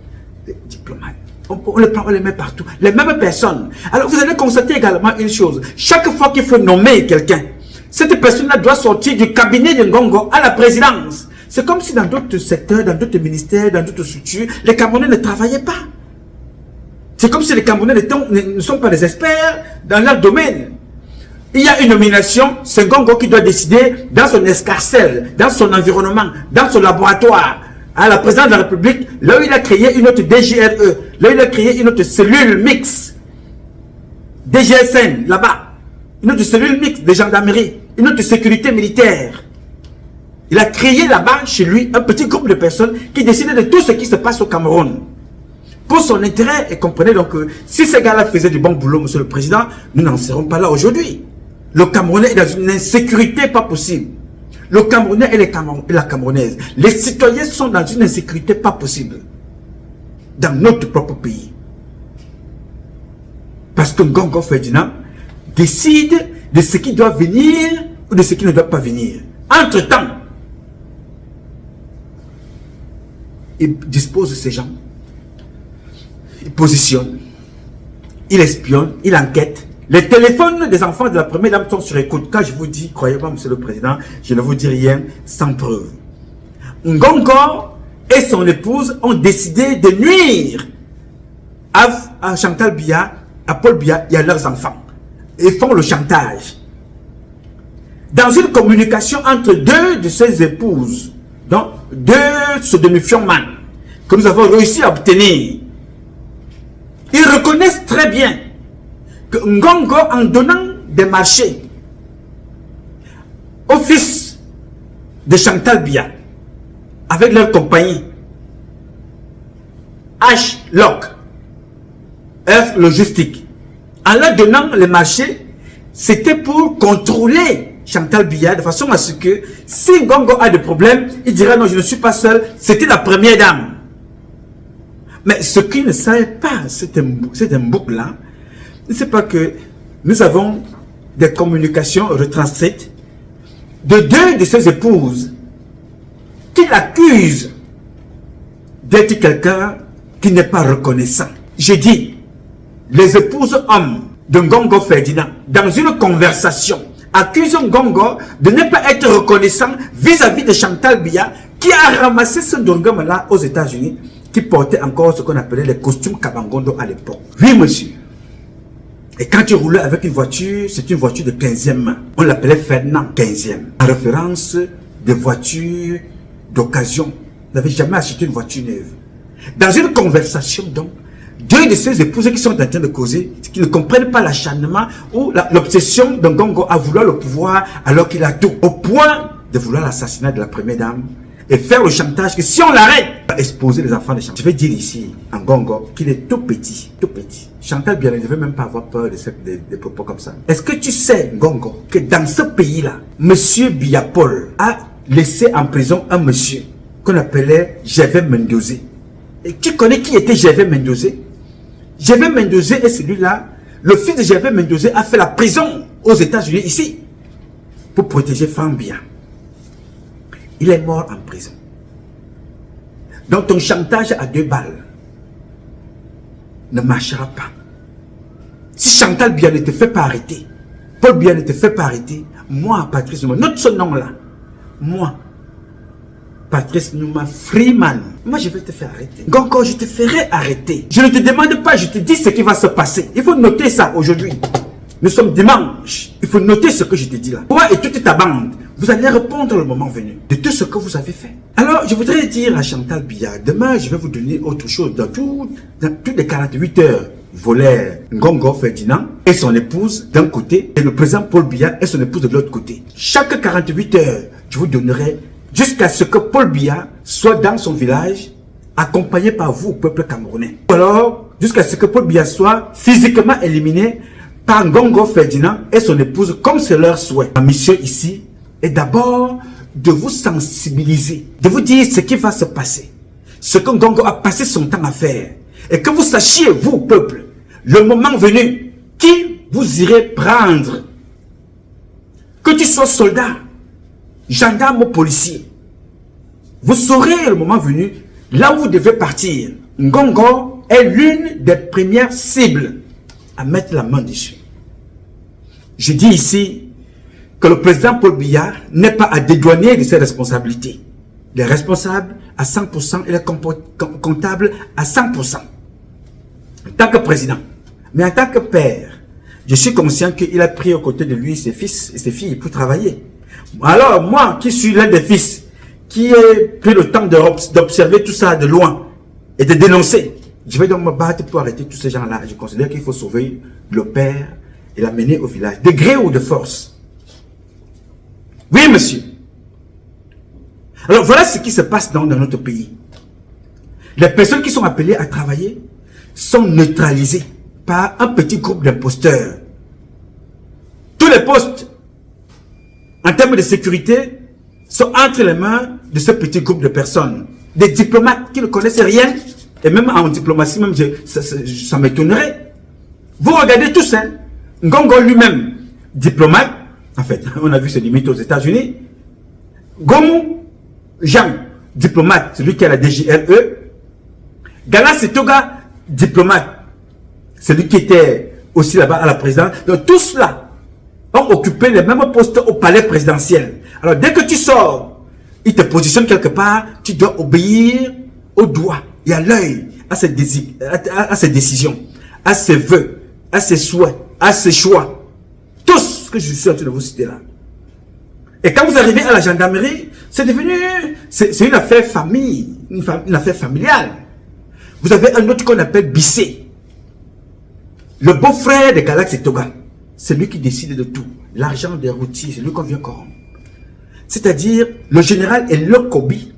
Des diplomates. On les prend, on les met partout. Les mêmes personnes. Alors vous allez constater également une chose. Chaque fois qu'il faut nommer quelqu'un, cette personne-là doit sortir du cabinet de Ngongo à la présidence. C'est comme si dans d'autres secteurs, dans d'autres ministères, dans d'autres structures, les Camerounais ne travaillaient pas. C'est comme si les Camerounais ne sont pas des experts dans leur domaine. Il y a une nomination, c'est Ngongo qui doit décider dans son escarcelle, dans son environnement, dans son laboratoire. À la présidence de la République, là où il a créé une autre DGRE, là où il a créé une autre cellule mixte, DGSN, là-bas, une autre cellule mixte de gendarmerie, une autre sécurité militaire. Il a créé là-bas, chez lui, un petit groupe de personnes qui décidaient de tout ce qui se passe au Cameroun. Pour son intérêt, et comprenez donc que si ces gars-là faisaient du bon boulot, monsieur le président, nous n'en serons pas là aujourd'hui. Le Camerounais est dans une insécurité pas possible. Le Camerounais et la Camerounaise. Les citoyens sont dans une insécurité pas possible. Dans notre propre pays. Parce que Ngongo Ferdinand décide de ce qui doit venir ou de ce qui ne doit pas venir. Entre-temps, il dispose de ces gens. Il positionne. Il espionne. Il enquête. Les téléphones des enfants de la première dame sont sur écoute. Quand je vous dis, croyez-moi, monsieur le président, je ne vous dis rien sans preuve. Ngongo et son épouse ont décidé de nuire à Chantal Biya, à Paul Biya et à leurs enfants. Et font le chantage. Dans une communication entre deux de ses épouses, donc deux sodomifiants man, que nous avons réussi à obtenir, ils reconnaissent très bien que Ngongo, en donnant des marchés au fils de Chantal Biya, avec leur compagnie, H-Lock, F Logistique, en leur donnant les marchés, c'était pour contrôler Chantal Biya de façon à ce que si Ngongo a des problèmes, il dira non, je ne suis pas seul, c'était la première dame. Mais ce qu'il ne savait pas, c'est un boucle là, ne sait pas que nous avons des communications retranscrites de deux de ses épouses qui l'accusent d'être quelqu'un qui n'est pas reconnaissant. Je dis, les épouses hommes de Ngongo Ferdinand, dans une conversation, accusent Ngongo de ne pas être reconnaissant vis-à-vis de Chantal Biya, qui a ramassé ce Ndongama-là aux États-Unis, qui portait encore ce qu'on appelait les costumes Kabangondo à l'époque. Oui, monsieur. Et quand il roulait avec une voiture, c'est une voiture de 15e main. On l'appelait Ferdinand 15e. En référence des voitures d'occasion. Il n'avait jamais acheté une voiture neuve. Dans une conversation, donc, deux de ses épouses qui sont en train de causer, qui ne comprennent pas l'acharnement ou l'obsession de Ngongo à vouloir le pouvoir alors qu'il a tout. Au point de vouloir l'assassinat de la première dame et faire le chantage que si on l'arrête, va exposer les enfants de Chantal. Je vais dire ici, en Ngongo, qu'il est tout petit, tout petit. Chantal Biya ne devait même pas avoir peur des propos comme ça. Est-ce que tu sais, Ngongo, que dans ce pays-là, monsieur Biya Paul a laissé en prison un monsieur qu'on appelait Gervais Mendozé. Et tu connais qui était Gervais Mendozé? Gervais Mendozé est celui-là, le fils de Gervais Mendozé a fait la prison aux États-Unis ici pour protéger Franck Biya. Il est mort en prison. Donc ton chantage à 2 balles ne marchera pas. Si Chantal Biya ne te fait pas arrêter, Paul Biya ne te fait pas arrêter, moi, Patrice Nouma, note ce nom-là, moi, Patrice Nouma Freeman, moi je vais te faire arrêter. Ngongo, je te ferai arrêter. Je ne te demande pas, je te dis ce qui va se passer. Il faut noter ça aujourd'hui. Nous sommes dimanche. Il faut faut noter ce que je te dis là. Toi et toute ta bande, vous allez répondre le moment venu de tout ce que vous avez fait. Alors, je voudrais dire à Chantal Biya, demain, je vais vous donner autre chose. Dans toutes les 48 heures, volait Ngongo Ferdinand et son épouse d'un côté et le président Paul Biya et son épouse de l'autre côté. Chaque 48 heures, je vous donnerai jusqu'à ce que Paul Biya soit dans son village accompagné par vous, peuple camerounais. Ou alors, jusqu'à ce que Paul Biya soit physiquement éliminé par Ngongo Ferdinand et son épouse comme c'est leur souhait. Ma mission ici est d'abord de vous sensibiliser, de vous dire ce qui va se passer, ce que Ngongo a passé son temps à faire. Et que vous sachiez, vous, peuple, le moment venu, qui vous irez prendre. Que tu sois soldat, gendarme ou policier. Vous saurez le moment venu, là où vous devez partir. Ngongo est l'une des premières cibles à mettre la main dessus. Je dis ici que le président Paul Biya n'est pas à dédouaner de ses responsabilités. Il est responsable à 100%, il est comptable à 100%. En tant que président, mais en tant que père, je suis conscient qu'il a pris aux côtés de lui ses fils et ses filles pour travailler. Alors, moi, qui suis l'un des fils, qui ai pris le temps d'observer tout ça de loin et de dénoncer, je vais donc me battre pour arrêter tous ces gens-là. Je considère qu'il faut sauver le père et l'amener au village, de gré ou de force. Oui, monsieur. Alors, voilà ce qui se passe dans notre pays. Les personnes qui sont appelées à travailler sont neutralisés par un petit groupe d'imposteurs. Tous les postes, en termes de sécurité, sont entre les mains de ce petit groupe de personnes. Des diplomates qui ne connaissent rien, et même en diplomatie, même ça m'étonnerait. Vous regardez tous, hein, Ngongo lui-même, diplomate, en fait, on a vu ses limites aux États-Unis. Gomu Jean, diplomate, celui qui a la DGRE. Gala Setoga, diplomate, celui qui était aussi là-bas à la présidence. Donc tous cela ont occupé les mêmes postes au palais présidentiel. Alors dès que tu sors, il te positionne quelque part, tu dois obéir au doigt et à l'œil, à ses décisions, à ses vœux, à ses souhaits, à ses choix. Tout ce que je suis en train de vous citer là. Et quand vous arrivez à la gendarmerie, c'est devenu, c'est une affaire famille, une affaire familiale. Vous avez un autre qu'on appelle Bissé. Le beau-frère de Galaxy Toga. C'est lui qui décide de tout. L'argent des routiers, c'est lui qu'on vient corrompre. C'est-à-dire, le général Elokobi,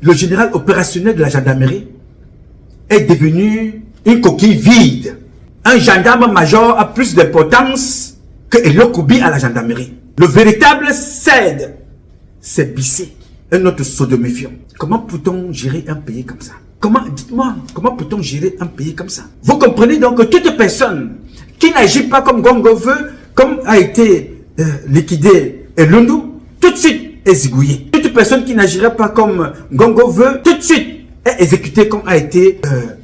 le général opérationnel de la gendarmerie, est devenu une coquille vide. Un gendarme-major a plus d'importance que Elokobi à la gendarmerie. Le véritable cède, c'est Bissé, un autre sodoméfiant. Comment peut-on gérer un pays comme ça? Dites-moi, comment peut-on gérer un pays comme ça? Vous comprenez donc que toute personne qui n'agit pas comme Ngongo veut, comme a été liquidé Elundu, tout de suite est zigouillée. Toute personne qui n'agirait pas comme Ngongo veut, tout de suite est exécutée comme a été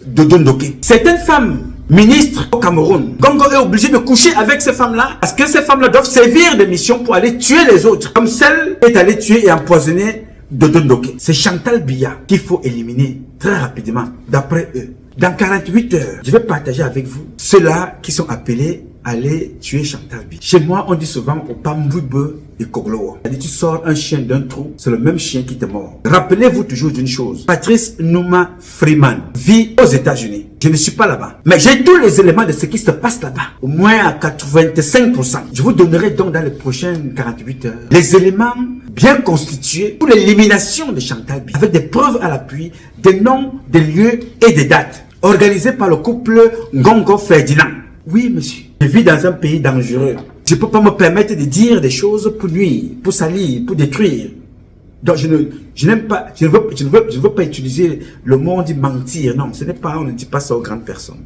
Dodo Ndoké. Certaines femmes ministres au Cameroun, Ngongo est obligé de coucher avec ces femmes-là parce que ces femmes-là doivent servir de mission pour aller tuer les autres. Comme celle est allée tuer et empoisonner Dodo Ndoké. C'est Chantal Biya qu'il faut éliminer très rapidement, d'après eux. Dans 48 heures, je vais partager avec vous ceux-là qui sont appelés à aller tuer Chantal Biya. Chez moi, on dit souvent au Pamboube et Kogloa. Tu sors un chien d'un trou, c'est le même chien qui te mord. Rappelez-vous toujours d'une chose. Patrice Numa Freeman vit aux États-Unis. Je ne suis pas là-bas. Mais j'ai tous les éléments de ce qui se passe là-bas. Au moins à 85%. Je vous donnerai donc dans les prochaines 48 heures les éléments bien constitués pour l'élimination de Chantal Biya. Avec des preuves à l'appui, des noms, des lieux et des dates. Organisés par le couple Ngongo Ferdinand. Oui, monsieur. Je vis dans un pays dangereux. Je ne peux pas me permettre de dire des choses pour nuire, pour salir, pour détruire. Donc je n'aime pas, je ne veux pas utiliser le mot dit mentir. Non, ce n'est pas, on ne dit pas ça aux grandes personnes.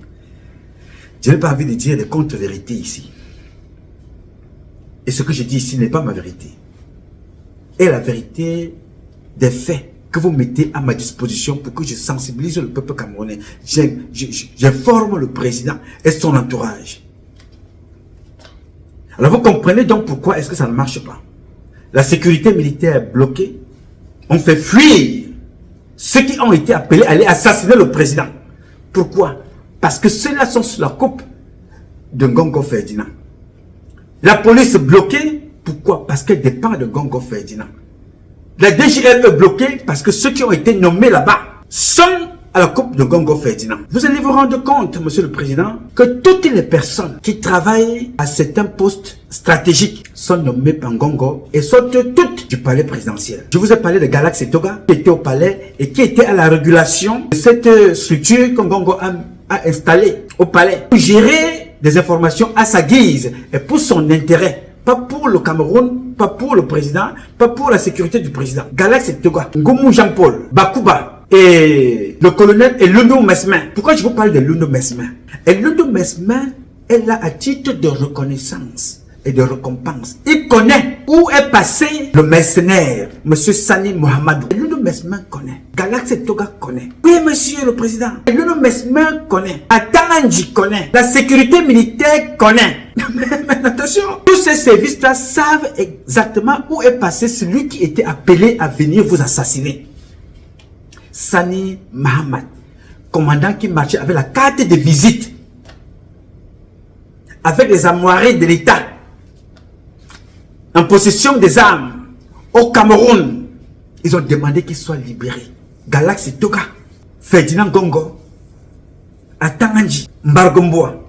Je n'ai pas envie de dire des contre-vérités ici. Et ce que je dis ici n'est pas ma vérité. Et la vérité des faits que vous mettez à ma disposition pour que je sensibilise le peuple camerounais. J'informe le président et son entourage. Alors vous comprenez donc pourquoi est-ce que ça ne marche pas. La sécurité militaire est bloquée. On fait fuir ceux qui ont été appelés à aller assassiner le président. Pourquoi? Parce que ceux-là sont sous la coupe de Ngongo Ferdinand. La police bloquée. Pourquoi? Parce qu'elle dépend de Gongo Ferdinand. La DGL est bloquée parce que ceux qui ont été nommés là-bas sont à la coupe de Gongo Ferdinand. Vous allez vous rendre compte, Monsieur le Président, que toutes les personnes qui travaillent à certains postes stratégiques sont nommées par Gongo et sortent toutes du palais présidentiel. Je vous ai parlé de Galaxy Toga qui était au palais et qui était à la régulation de cette structure que Gongo a installée au palais pour gérer des informations à sa guise et pour son intérêt. Pas pour le Cameroun, pas pour le président, pas pour la sécurité du président. Galaxy Toga, Ngoumou Jean-Paul, Bakuba et le colonel Elundo Mesmin. Pourquoi je vous parle de Elundo Mesmin? Elundo Mesmin est là à titre de reconnaissance et de récompense. Il connaît où est passé le mercenaire, monsieur Sani Mohamedou. Elundo Mesmin connaît. Galaxy Toga connaît. Oui, monsieur le président. Elundo Mesmin connaît. Atananji connaît. La sécurité militaire connaît. Mais attention, tous ces services-là savent exactement où est passé celui qui était appelé à venir vous assassiner. Sani Mohamed, commandant qui marchait avec la carte de visite, avec les armoiries de l'État, en possession des armes, au Cameroun. Ils ont demandé qu'il soit libéré. Galaxy Toga, Ferdinand Gongo, Atananji, Mbargomboa,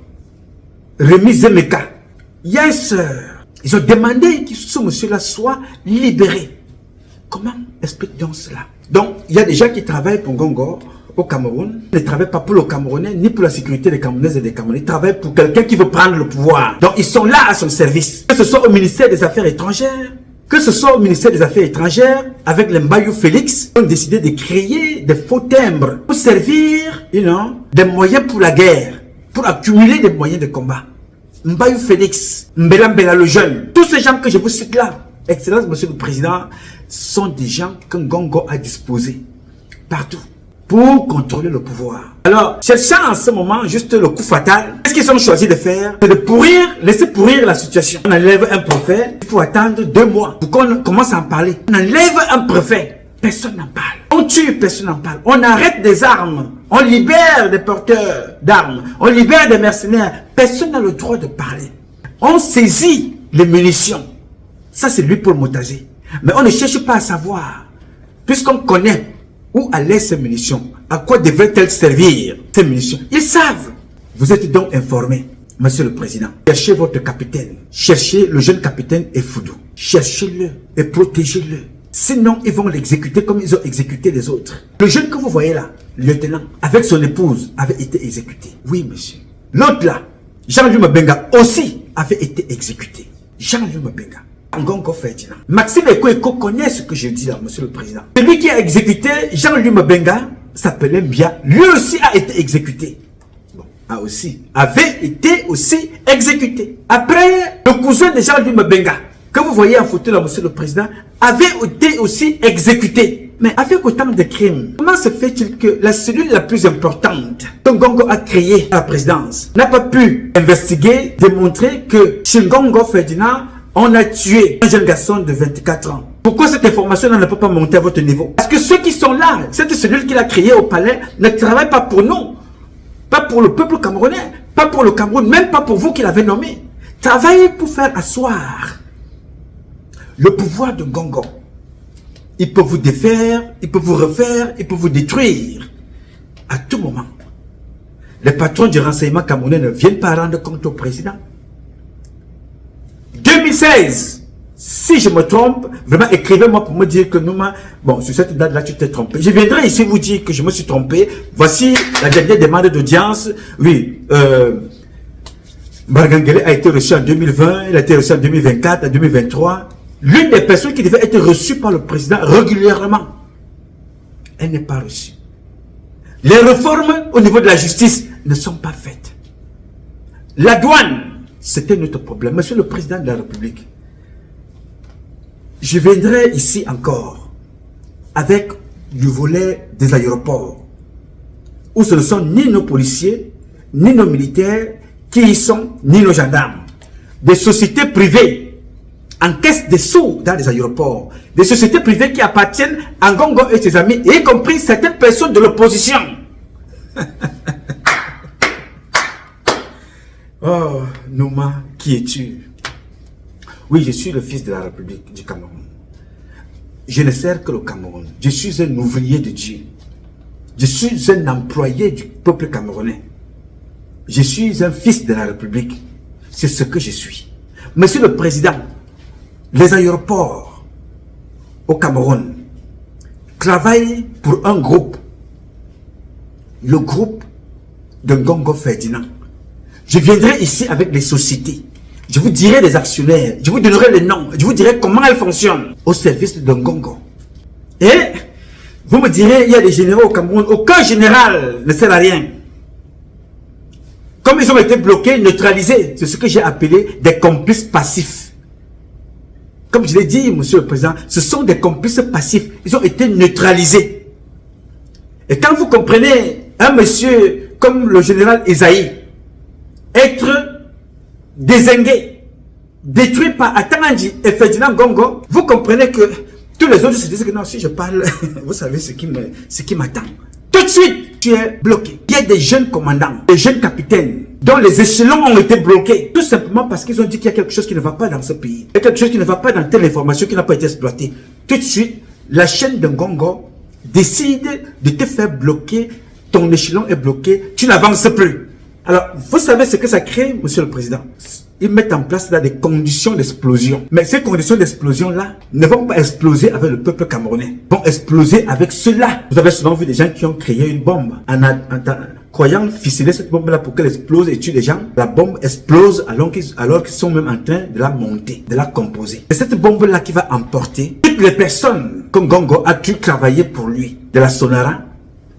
Rémi Zemeka, yes, ils ont demandé que ce monsieur-là soit libéré. Comment explique-t-on cela? Donc, il y a des gens qui travaillent pour Gongo au Cameroun. Ils ne travaillent pas pour le Camerounais, ni pour la sécurité des Camerounais et des Camerounais. Ils travaillent pour quelqu'un qui veut prendre le pouvoir. Donc, ils sont là à son service. Que ce soit au ministère des Affaires étrangères, que ce soit au ministère des Affaires étrangères, avec les Mbayou Félix, ils ont décidé de créer des faux timbres pour servir, des moyens pour la guerre, pour accumuler des moyens de combat. Mbayou Félix, Mbela Mbela le jeune, tous ces gens que je vous cite là, Excellence, Monsieur le Président, sont des gens que Gongo a disposés partout pour contrôler le pouvoir. Alors, cherchant en ce moment juste le coup fatal, qu'est-ce qu'ils ont choisi de faire? C'est de pourrir, laisser pourrir la situation. On enlève un préfet, il faut attendre 2 mois pour qu'on commence à en parler. On enlève un préfet, personne n'en parle. On tue, personne n'en parle. On arrête des armes, on libère des porteurs d'armes, on libère des mercenaires. Personne n'a le droit de parler. On saisit les munitions. Ça, c'est lui Paul Motazé. Mais on ne cherche pas à savoir, puisqu'on connaît où allaient ces munitions, à quoi devraient-elles servir ces munitions. Ils savent. Vous êtes donc informés, Monsieur le Président. Cherchez votre capitaine. Cherchez le jeune capitaine Efoudou. Cherchez-le et protégez-le. Sinon, ils vont l'exécuter comme ils ont exécuté les autres. Le jeune que vous voyez là, lieutenant, avec son épouse, avait été exécuté. Oui, monsieur. L'autre là, Jean-Louis Mabenga aussi avait été exécuté. Jean-Louis Mabenga. Gongo Ferdinand. Maxime Eko connaît ce que je dis là, Monsieur le Président. Celui qui a exécuté Jean-Louis Mabenga s'appelait Mbia. Lui aussi a été exécuté. Bon, avait été aussi exécuté. Après, le cousin de Jean-Louis Mabenga, que vous voyez en photo là, Monsieur le Président, avait été aussi exécuté. Mais avec autant de crimes, comment se fait-il que la cellule la plus importante que Gongo a créée à la présidence n'a pas pu investiguer, démontrer que chez Gongo Ferdinand, on a tué un jeune garçon de 24 ans. Pourquoi cette information ne peut pas monter à votre niveau? Parce que ceux qui sont là, cette cellule qu'il a créée au palais, ne travaille pas pour nous. Pas pour le peuple camerounais, pas pour le Cameroun, même pas pour vous qui l'avez nommé. Travaillez pour faire asseoir le pouvoir de Gongo. Il peut vous défaire, il peut vous refaire, il peut vous détruire. À tout moment. Les patrons du renseignement camerounais ne viennent pas rendre compte au président. 2016, si je me trompe, vraiment écrivez-moi pour me dire que nous, bon, sur cette date-là, tu t'es trompé. Je viendrai ici vous dire que je me suis trompé. Voici la dernière demande d'audience. Oui, Bargangele a été reçu en 2020, il a été reçu en 2024, en 2023. L'une des personnes qui devait être reçue par le président régulièrement, elle n'est pas reçue. Les réformes au niveau de la justice ne sont pas faites. La douane, c'était notre problème. Monsieur le Président de la République, je viendrai ici encore avec le volet des aéroports, où ce ne sont ni nos policiers, ni nos militaires qui y sont, ni nos gendarmes. Des sociétés privées encaissent des sous dans les aéroports. Des sociétés privées qui appartiennent à Gongo et ses amis, y compris certaines personnes de l'opposition. Oh, Nouma, qui es-tu? Oui, je suis le fils de la République du Cameroun. Je ne sers que le Cameroun. Je suis un ouvrier de Dieu. Je suis un employé du peuple camerounais. Je suis un fils de la République. C'est ce que je suis. Monsieur le Président, les aéroports au Cameroun travaillent pour un groupe. Le groupe de Ngongo Ferdinand. Je viendrai ici avec les sociétés. Je vous dirai les actionnaires. Je vous donnerai les noms. Je vous dirai comment elles fonctionnent au service de Ngongo. Et vous me direz, il y a des généraux au Cameroun. Aucun général ne sert à rien. Comme ils ont été bloqués, neutralisés, c'est ce que j'ai appelé des complices passifs. Comme je l'ai dit, monsieur le président, ce sont des complices passifs. Ils ont été neutralisés. Et quand vous comprenez un monsieur comme le général Esaïe être dézingué, détruit par Atanganji et Ferdinand Ngongo, vous comprenez que tous les autres se disent que non, si je parle, vous savez ce qui m'attend. Tout de suite, tu es bloqué. Il y a des jeunes commandants, des jeunes capitaines, dont les échelons ont été bloqués. Tout simplement parce qu'ils ont dit qu'il y a quelque chose qui ne va pas dans ce pays. Il y a quelque chose qui ne va pas dans telle information qui n'a pas été exploitée. Tout de suite, la chaîne de Ngongo décide de te faire bloquer. Ton échelon est bloqué. Tu n'avances plus. Alors, vous savez ce que ça crée, monsieur le président? Ils mettent en place là des conditions d'explosion. Mais ces conditions d'explosion-là ne vont pas exploser avec le peuple camerounais. Ils vont exploser avec ceux-là. Vous avez souvent vu des gens qui ont créé une bombe en croyant ficeler cette bombe-là pour qu'elle explose et tue les gens. La bombe explose alors qu'ils sont même en train de la monter, de la composer. C'est cette bombe-là qui va emporter toutes les personnes que Ngongo a dû travailler pour lui. De la Sonara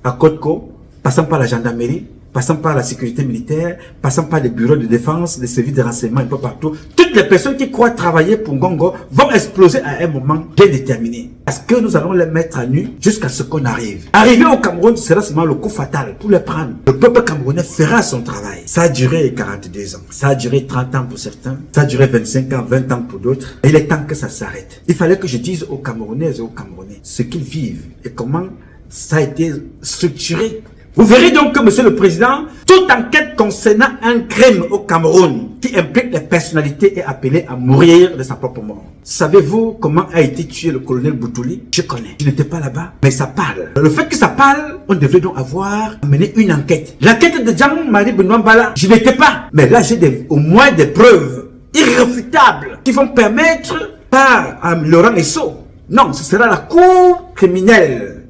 à Kotko, passant par la gendarmerie, passant par la sécurité militaire, passant par les bureaux de défense, les services de renseignement un peu partout. Toutes les personnes qui croient travailler pour Ngongo vont exploser à un moment bien déterminé. Parce que nous allons les mettre à nu jusqu'à ce qu'on arrive. Arriver au Cameroun sera seulement le coup fatal pour les prendre. Le peuple camerounais fera son travail. Ça a duré 42 ans. Ça a duré 30 ans pour certains. Ça a duré 25 ans, 20 ans pour d'autres. Et il est temps que ça s'arrête. Il fallait que je dise aux Camerounaises et aux Camerounais ce qu'ils vivent et comment ça a été structuré. Vous verrez donc que, monsieur le président, toute enquête concernant un crime au Cameroun qui implique les personnalités est appelée à mourir de sa propre mort. Savez-vous comment a été tué le colonel Boutouli? Je connais. Je n'étais pas là-bas, mais ça parle. Le fait que ça parle, on devrait donc avoir mené une enquête. L'enquête de Jean-Marie Benoît Mbala, je n'étais pas. Mais là, j'ai au moins des preuves irréfutables qui vont permettre par Laurent Esso. Non, ce sera la cour criminelle,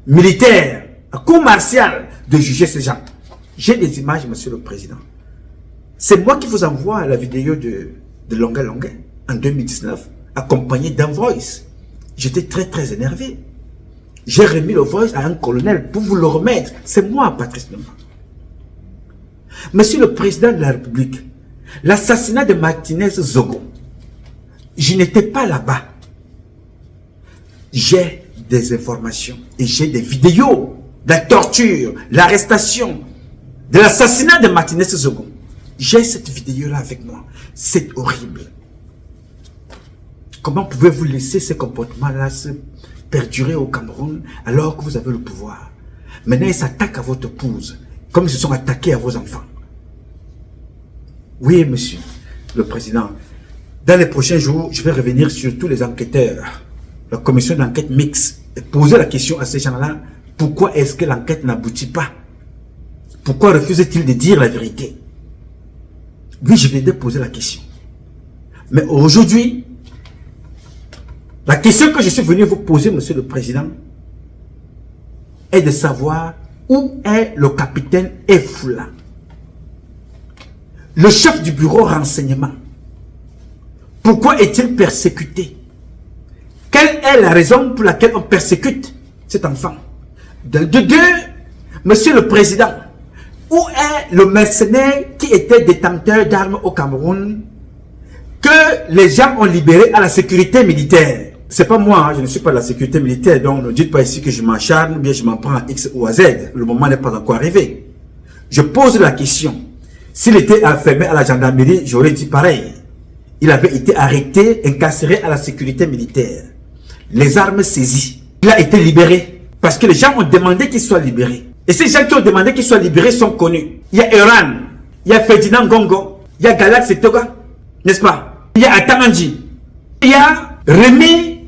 militaire, la cour martiale de juger ces gens. J'ai des images, monsieur le président. C'est moi qui vous envoie la vidéo de Longuet Longuet en 2019, accompagné d'un voice. J'étais très énervé. J'ai remis le voice à un colonel pour vous le remettre. C'est moi, Patrice Lumumba. Monsieur le président de la République, l'assassinat de Martinez Zogo, je n'étais pas là-bas. J'ai des informations et j'ai des vidéos de la torture, l'arrestation, de l'assassinat de Martinez Zogo. J'ai cette vidéo-là avec moi. C'est horrible. Comment pouvez-vous laisser ces comportements-là se perdurer au Cameroun alors que vous avez le pouvoir? Maintenant, ils s'attaquent à votre épouse, comme ils se sont attaqués à vos enfants. Oui, monsieur le président. Dans les prochains jours, je vais revenir sur tous les enquêteurs, la commission d'enquête mixte, et poser la question à ces gens-là. Pourquoi est-ce que l'enquête n'aboutit pas? Pourquoi refuse-t-il de dire la vérité? Oui, je viens de poser la question. Mais aujourd'hui, la question que je suis venu vous poser, monsieur le président, est de savoir où est le capitaine Efula, le chef du bureau renseignement. Pourquoi est-il persécuté? Quelle est la raison pour laquelle on persécute cet enfant? De deux, monsieur le président, où est le mercenaire qui était détenteur d'armes au Cameroun que les gens ont libéré à la sécurité militaire? C'est pas moi, je ne suis pas de la sécurité militaire, donc ne dites pas ici que je m'acharne ou bien je m'en prends à X ou à Z. Le moment n'est pas encore arrivé. Je pose la question. S'il était enfermé à la gendarmerie, j'aurais dit pareil. Il avait été arrêté, incarcéré à la sécurité militaire. Les armes saisies. Il a été libéré. Parce que les gens ont demandé qu'il soit libéré. Et ces gens qui ont demandé qu'il soit libéré sont connus. Il y a Iran, il y a Ferdinand Ngongo, il y a Galax Setoga, n'est-ce pas? Il y a Atanganji, Il y a Rémi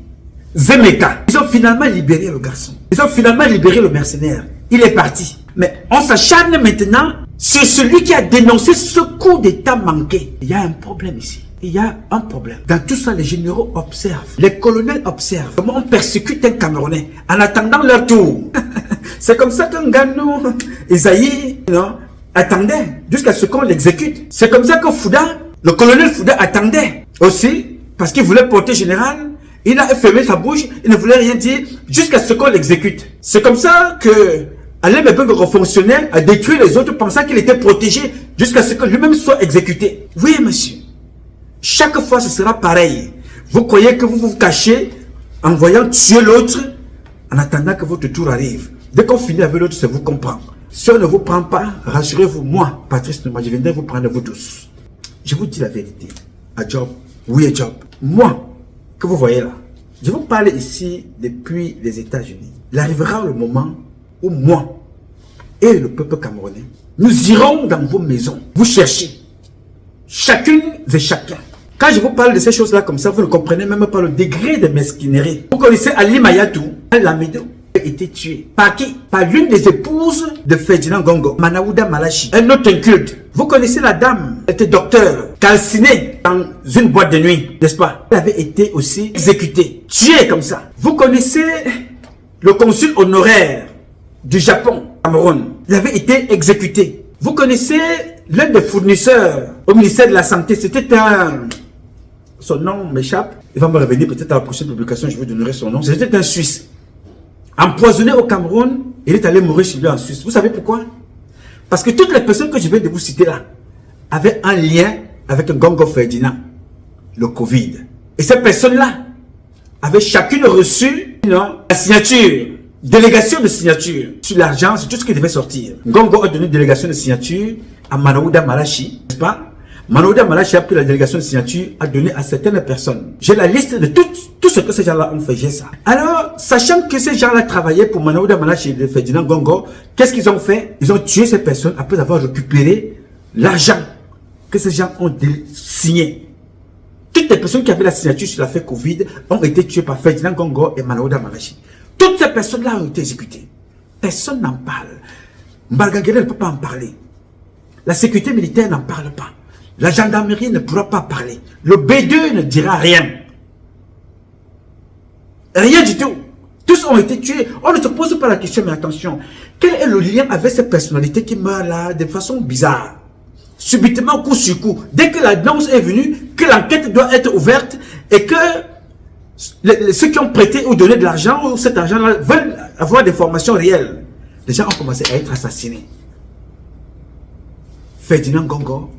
Zemeka. Ils ont finalement libéré le garçon. Ils ont finalement libéré le mercenaire. Il est parti. Mais on s'acharne maintenant sur celui qui a dénoncé ce coup d'état manqué. Il y a un problème ici. Il y a un problème. Dans tout ça, les généraux observent. Les colonels observent comment on persécute un Camerounais en attendant leur tour. C'est comme ça qu'un Gano, Isaïe, attendait jusqu'à ce qu'on l'exécute. C'est comme ça que Fouda, le colonel Fouda attendait aussi, parce qu'il voulait porter général. Il a fermé sa bouche, il ne voulait rien dire jusqu'à ce qu'on l'exécute. C'est comme ça que Alain Mebeng fonctionnaire a détruit les autres pensant qu'il était protégé jusqu'à ce que lui-même soit exécuté. Oui, monsieur. Chaque fois, ce sera pareil. Vous croyez que vous vous cachez en voyant tuer l'autre en attendant que votre tour arrive. Dès qu'on finit avec l'autre, ça vous comprend. Si on ne vous prend pas, rassurez-vous, moi, Patrice Numa, je viendrai vous prendre vous tous. Je vous dis la vérité. À Job, oui, à Job. Moi, que vous voyez là, je vous parle ici depuis les États-Unis. Il arrivera le moment où moi et le peuple camerounais, nous irons dans vos maisons, vous chercher, chacune et chacun. Quand je vous parle de ces choses-là comme ça, vous ne comprenez même pas le degré de mesquinerie. Vous connaissez Ali Mayatou, Lamido, a été tué. Par qui? Par l'une des épouses de Ferdinand Gongo, Manaouda Malachi, un autre inculte. Vous connaissez la dame, elle était docteur, calcinée dans une boîte de nuit, n'est-ce pas? Elle avait été aussi exécutée, tuée comme ça. Vous connaissez le consul honoraire du Japon, Cameroun, il avait été exécuté. Vous connaissez l'un des fournisseurs au ministère de la Santé, c'était un... Son nom m'échappe, il va me revenir peut-être à la prochaine publication, je vous donnerai son nom. C'était un Suisse. Empoisonné au Cameroun, il est allé mourir chez lui en Suisse. Vous savez pourquoi? Parce que toutes les personnes que je viens de vous citer là avaient un lien avec Gongo Ferdinand, le Covid. Et ces personnes-là avaient chacune reçu la signature, délégation de signature sur l'argent, sur tout ce qui devait sortir. Gongo a donné une délégation de signature à Manaouda Malachi, n'est-ce pas? Manaouda Malachi a pris la délégation de signature, a donné à certaines personnes. J'ai la liste de tout ce que ces gens-là ont fait, j'ai ça. Alors, sachant que ces gens-là travaillaient pour Manaouda Malachi et de Ferdinand Gongo, qu'est-ce qu'ils ont fait? Ils ont tué ces personnes après avoir récupéré l'argent que ces gens ont signé. Toutes les personnes qui avaient la signature sur l'affaire Covid ont été tuées par Ferdinand Gongo et Manaouda Malachi. Toutes ces personnes-là ont été exécutées. Personne n'en parle. Mbargangere ne peut pas en parler. La sécurité militaire n'en parle pas. La gendarmerie ne pourra pas parler. Le B2 ne dira rien. Rien du tout. Tous ont été tués. On ne se pose pas la question, mais attention. Quel est le lien avec ces personnalités qui meurent là de façon bizarre? Subitement, coup sur coup. Dès que l'annonce est venue, que l'enquête doit être ouverte et que ceux qui ont prêté ou donné de l'argent ou cet argent-là veulent avoir des formations réelles. Les gens ont commencé à être assassinés. Ferdinand Gongo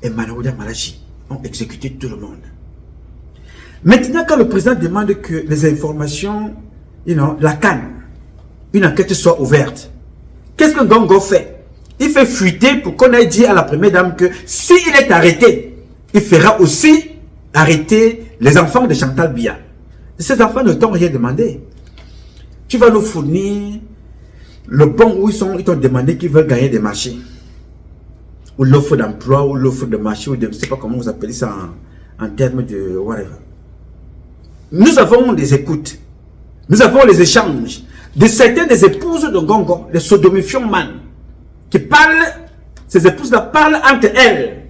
et Manaouda Malachi ont exécuté tout le monde. Maintenant, quand le président demande que les informations, la canne, une enquête soit ouverte, qu'est-ce que Gongo fait? Il fait fuiter pour qu'on ait dit à la première dame que s'il est arrêté, il fera aussi arrêter les enfants de Chantal Biya. Ces enfants ne t'ont rien demandé. Tu vas nous fournir le bon où ils t'ont demandé qu'ils veulent gagner des marchés. Ou l'offre d'emploi, ou l'offre de marché, ou de, je ne sais pas comment vous appelez ça en termes de whatever. Nous avons des écoutes. Nous avons les échanges de certaines des épouses de Gongo, les sodomifions man, qui parlent, ces épouses-là parlent entre elles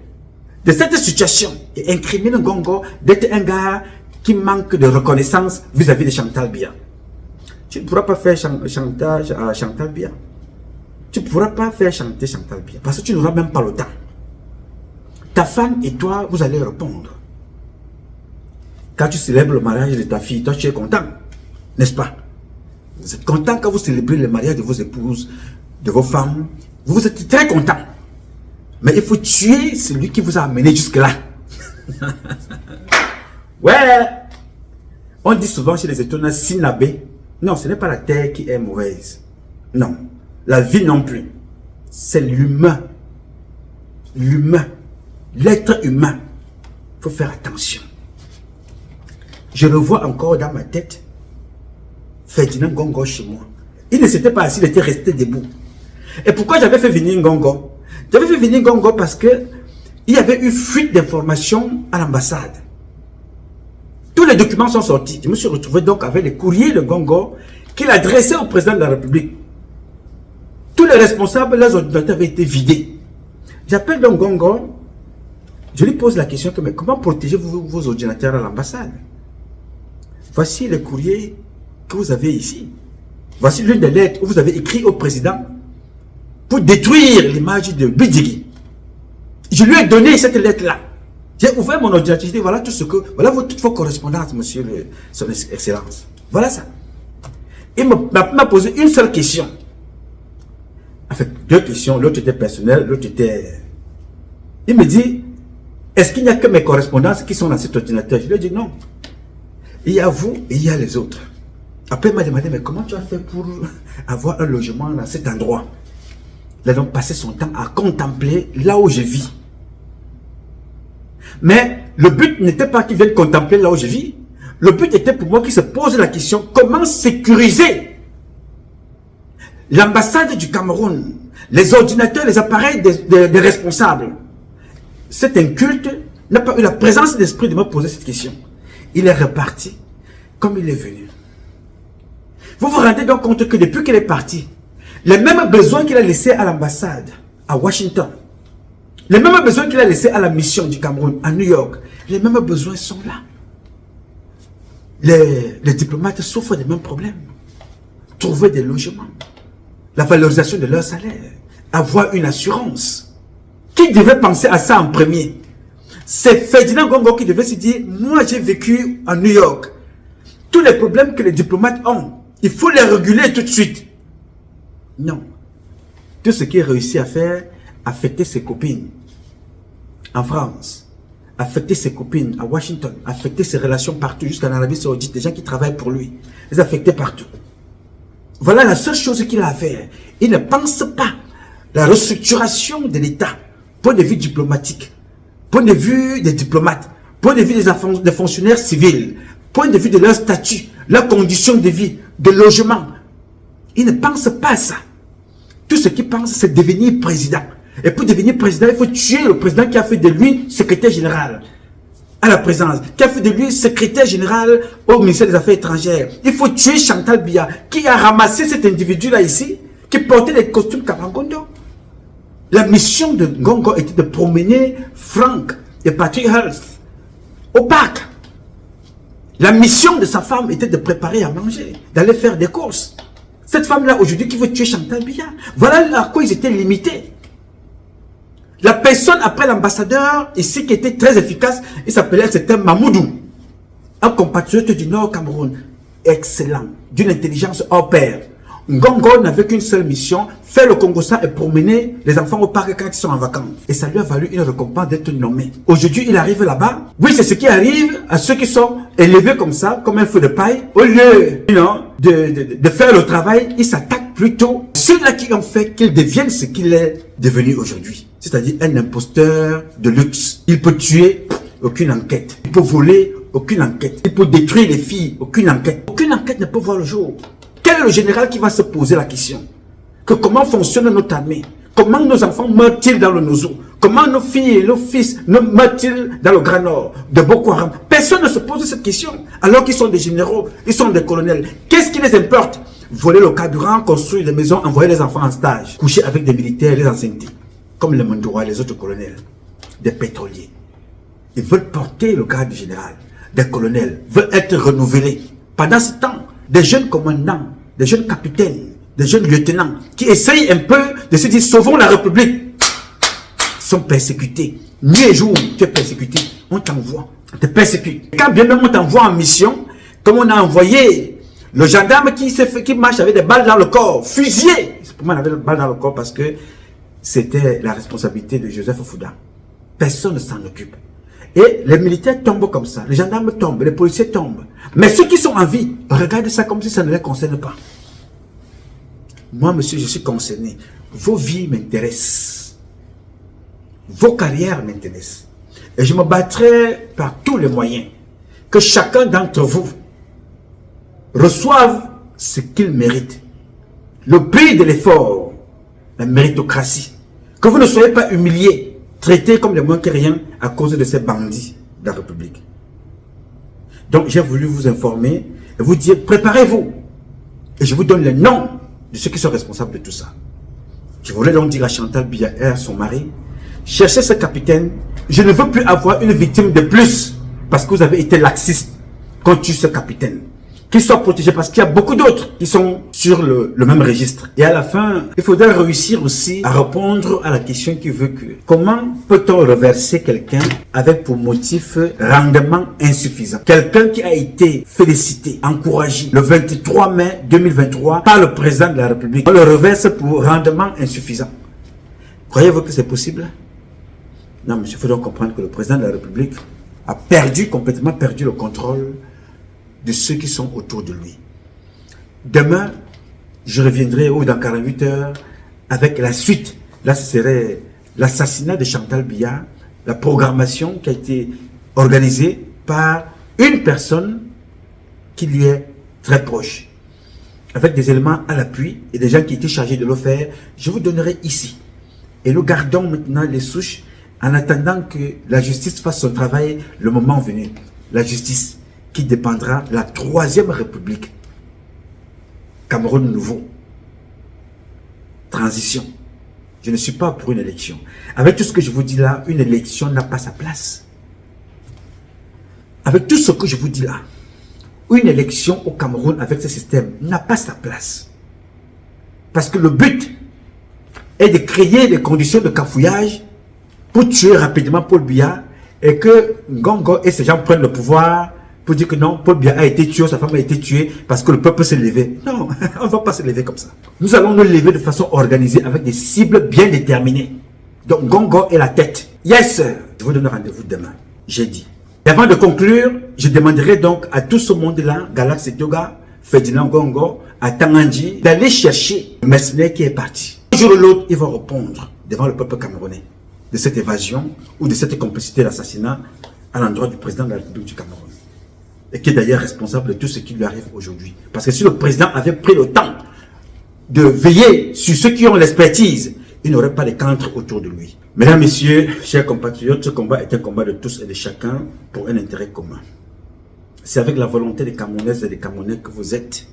de cette situation et incriminent Gongo d'être un gars qui manque de reconnaissance vis-à-vis de Chantal Biya. Tu ne pourras pas faire chantage à Chantal Biya. Tu ne pourras pas faire chanter Chantal Biya parce que tu n'auras même pas le temps. Ta femme et toi, vous allez répondre. Quand tu célèbres le mariage de ta fille, toi tu es content, n'est-ce pas? Vous êtes content quand vous célébrez le mariage de vos épouses, de vos femmes. Vous êtes très content. Mais il faut tuer celui qui vous a amené jusque-là. Ouais. On dit souvent chez les étonnants, Sinabé. Non, ce n'est pas la terre qui est mauvaise. Non. La vie non plus. C'est l'humain. L'humain. L'être humain. Il faut faire attention. Je le vois encore dans ma tête. Ferdinand Gongo chez moi. Il ne s'était pas assis, il était resté debout. Et pourquoi j'avais fait venir Gongo? J'avais fait venir Gongo parce que il y avait eu fuite d'informations à l'ambassade. Tous les documents sont sortis. Je me suis retrouvé donc avec les courriers de Ngongo qu'il adressait au président de la République. Tous les responsables, leurs ordinateurs avaient été vidés. J'appelle donc Ngongo. Je lui pose la question que, mais comment protégez-vous vos ordinateurs à l'ambassade? Voici le courrier que vous avez ici. Voici l'une des lettres où vous avez écrit au président pour détruire l'image de Bidjigui. Je lui ai donné cette lettre-là. J'ai ouvert mon ordinateur, j'ai dit voilà tout ce que, voilà toutes vos correspondances, monsieur son excellence. Voilà ça. Il m'a posé une seule question. En fait, deux questions, l'autre était personnelle, l'autre était... Il me dit, est-ce qu'il n'y a que mes correspondances qui sont dans cet ordinateur? Je lui ai dit non. Il y a vous et il y a les autres. Après, il m'a demandé, mais comment tu as fait pour avoir un logement dans cet endroit? Il a donc passé son temps à contempler là où je vis. Mais le but n'était pas qu'il vienne contempler là où je vis. Le but était pour moi qu'il se pose la question, comment sécuriser l'ambassade du Cameroun, les ordinateurs, les appareils des responsables. Cet inculte n'a pas eu la présence d'esprit de me poser cette question. Il est reparti comme il est venu. Vous vous rendez donc compte que depuis qu'il est parti, les mêmes besoins qu'il a laissés à l'ambassade, à Washington, les mêmes besoins qu'il a laissés à la mission du Cameroun, à New York, les mêmes besoins sont là. Les diplomates souffrent des mêmes problèmes. Trouver des logements, la valorisation de leur salaire, avoir une assurance. Qui devait penser à ça en premier? C'est Ferdinand Ngongo qui devait se dire, moi j'ai vécu à New York. Tous les problèmes que les diplomates ont, il faut les réguler tout de suite. Non. Tout ce qu'il réussit à faire, affecter ses copines en France, affecter ses copines à Washington, affecter ses relations partout, jusqu'en Arabie Saoudite, des gens qui travaillent pour lui, les affecter partout. Voilà la seule chose qu'il a à faire. Il ne pense pas la restructuration de l'État, point de vue diplomatique, point de vue des diplomates, point de vue des fonctionnaires civils, point de vue de leur statut, leurs conditions de vie, de logement. Il ne pense pas à ça. Tout ce qu'il pense, c'est devenir président. Et pour devenir président, il faut tuer le président qui a fait de lui secrétaire général à la présidence, qui a fait de lui secrétaire général au ministère des Affaires étrangères. Il faut tuer Chantal Biya, qui a ramassé cet individu-là ici, qui portait les costumes Kabangondo. La mission de Ngongo était de promener Frank et Patrick Health au parc. La mission de sa femme était de préparer à manger, d'aller faire des courses. Cette femme-là, aujourd'hui, qui veut tuer Chantal Biya, voilà à quoi ils étaient limités. La personne après l'ambassadeur ici qui était très efficace, il s'appelait, c'était Mamoudou, un compatriote du Nord Cameroun, excellent, d'une intelligence hors pair. Ngongo n'avait qu'une seule mission, faire le Congo-Ça et promener les enfants au parc quand ils sont en vacances. Et ça lui a valu une récompense d'être nommé. Aujourd'hui, il arrive là-bas. Oui, c'est ce qui arrive à ceux qui sont élevés comme ça, comme un feu de paille. Au lieu de faire le travail, ils s'attaquent plutôt à ceux-là qui ont fait qu'il devienne ce qu'il est devenu aujourd'hui. C'est-à-dire un imposteur de luxe. Il peut tuer, aucune enquête. Il peut voler, aucune enquête. Il peut détruire les filles, aucune enquête. Aucune enquête ne peut voir le jour. Quel est le général qui va se poser la question? Que comment fonctionne notre armée? Comment nos enfants meurent-ils dans le Nozo? Comment nos filles et nos fils meurent-ils dans le Grand Nord de Boko Haram? Personne ne se pose cette question. Alors qu'ils sont des généraux, ils sont des colonels. Qu'est-ce qui les importe? Voler le carburant, construire des maisons, envoyer les enfants en stage, coucher avec des militaires, les enceinte, comme les Mandoura, les autres colonels, des pétroliers. Ils veulent porter le grade de général, des colonels, veulent être renouvelés. Pendant ce temps, des jeunes commandants, des jeunes capitaines, des jeunes lieutenants qui essayent un peu de se dire sauvons la République, sont persécutés. Nuit et jour, tu es persécuté. On t'envoie, on te persécute. Quand bien même on t'envoie en mission, comme on a envoyé le gendarme qui marche avec des balles dans le corps, fusillé. Pour moi, il avait des balles dans le corps parce que c'était la responsabilité de Joseph Fouda. Personne ne s'en occupe. Et les militaires tombent comme ça, les gendarmes tombent, les policiers tombent. Mais ceux qui sont en vie, regardent ça comme si ça ne les concerne pas. Moi, monsieur, je suis concerné. Vos vies m'intéressent. Vos carrières m'intéressent. Et je me battrai par tous les moyens que chacun d'entre vous reçoive ce qu'il mérite. Le prix de l'effort, la méritocratie. Que vous ne soyez pas humiliés, traités comme des moins que rien à cause de ces bandits de la République. Donc j'ai voulu vous informer et vous dire, préparez-vous. Et je vous donne les noms de ceux qui sont responsables de tout ça. Je voulais donc dire à Chantal Biya, son mari, cherchez ce capitaine. Je ne veux plus avoir une victime de plus parce que vous avez été laxiste quand tu ce capitaine. Qu'il soit protégé parce qu'il y a beaucoup d'autres qui sont sur le même registre. Et à la fin, il faudra réussir aussi à répondre à la question qui veut que comment peut-on reverser quelqu'un avec pour motif rendement insuffisant? Quelqu'un qui a été félicité, encouragé le 23 mai 2023 par le président de la République. On le reverse pour rendement insuffisant. Croyez-vous que c'est possible? Non, monsieur, il faut donc comprendre que le président de la République a complètement perdu le contrôle de ceux qui sont autour de lui. Demain, je reviendrai dans 48 heures avec la suite. Là, ce serait l'assassinat de Chantal Biya, la programmation qui a été organisée par une personne qui lui est très proche, avec des éléments à l'appui et des gens qui étaient chargés de le faire. Je vous donnerai ici. Et nous gardons maintenant les souches en attendant que la justice fasse son travail le moment venu. La justice qui dépendra de la 3e République. Cameroun nouveau. Transition. Je ne suis pas pour une élection. Avec tout ce que je vous dis là, une élection n'a pas sa place. Avec tout ce que je vous dis là, une élection au Cameroun avec ce système n'a pas sa place. Parce que le but est de créer des conditions de cafouillage pour tuer rapidement Paul Biya et que Ngongo et ses gens prennent le pouvoir pour dire que non, Paul Biya a été tué, sa femme a été tuée parce que le peuple s'est levé. Non, on ne va pas se lever comme ça. Nous allons nous lever de façon organisée avec des cibles bien déterminées. Donc Ngongo est la tête. Yes, je vous donne rendez-vous demain, jeudi. Et avant de conclure, je demanderai donc à tout ce monde-là, Galaxy Toga, Ferdinand Ngongo, à Tanganji, d'aller chercher le mercenaire qui est parti. Un jour ou l'autre, ils vont répondre devant le peuple camerounais de cette évasion ou de cette complicité d'assassinat à l'endroit du président de la République du Cameroun. Et qui est d'ailleurs responsable de tout ce qui lui arrive aujourd'hui. Parce que si le président avait pris le temps de veiller sur ceux qui ont l'expertise, il n'aurait pas de cancres autour de lui. Mesdames, Messieurs, chers compatriotes, ce combat est un combat de tous et de chacun pour un intérêt commun. C'est avec la volonté des Camerounaises et des Camerounais que vous êtes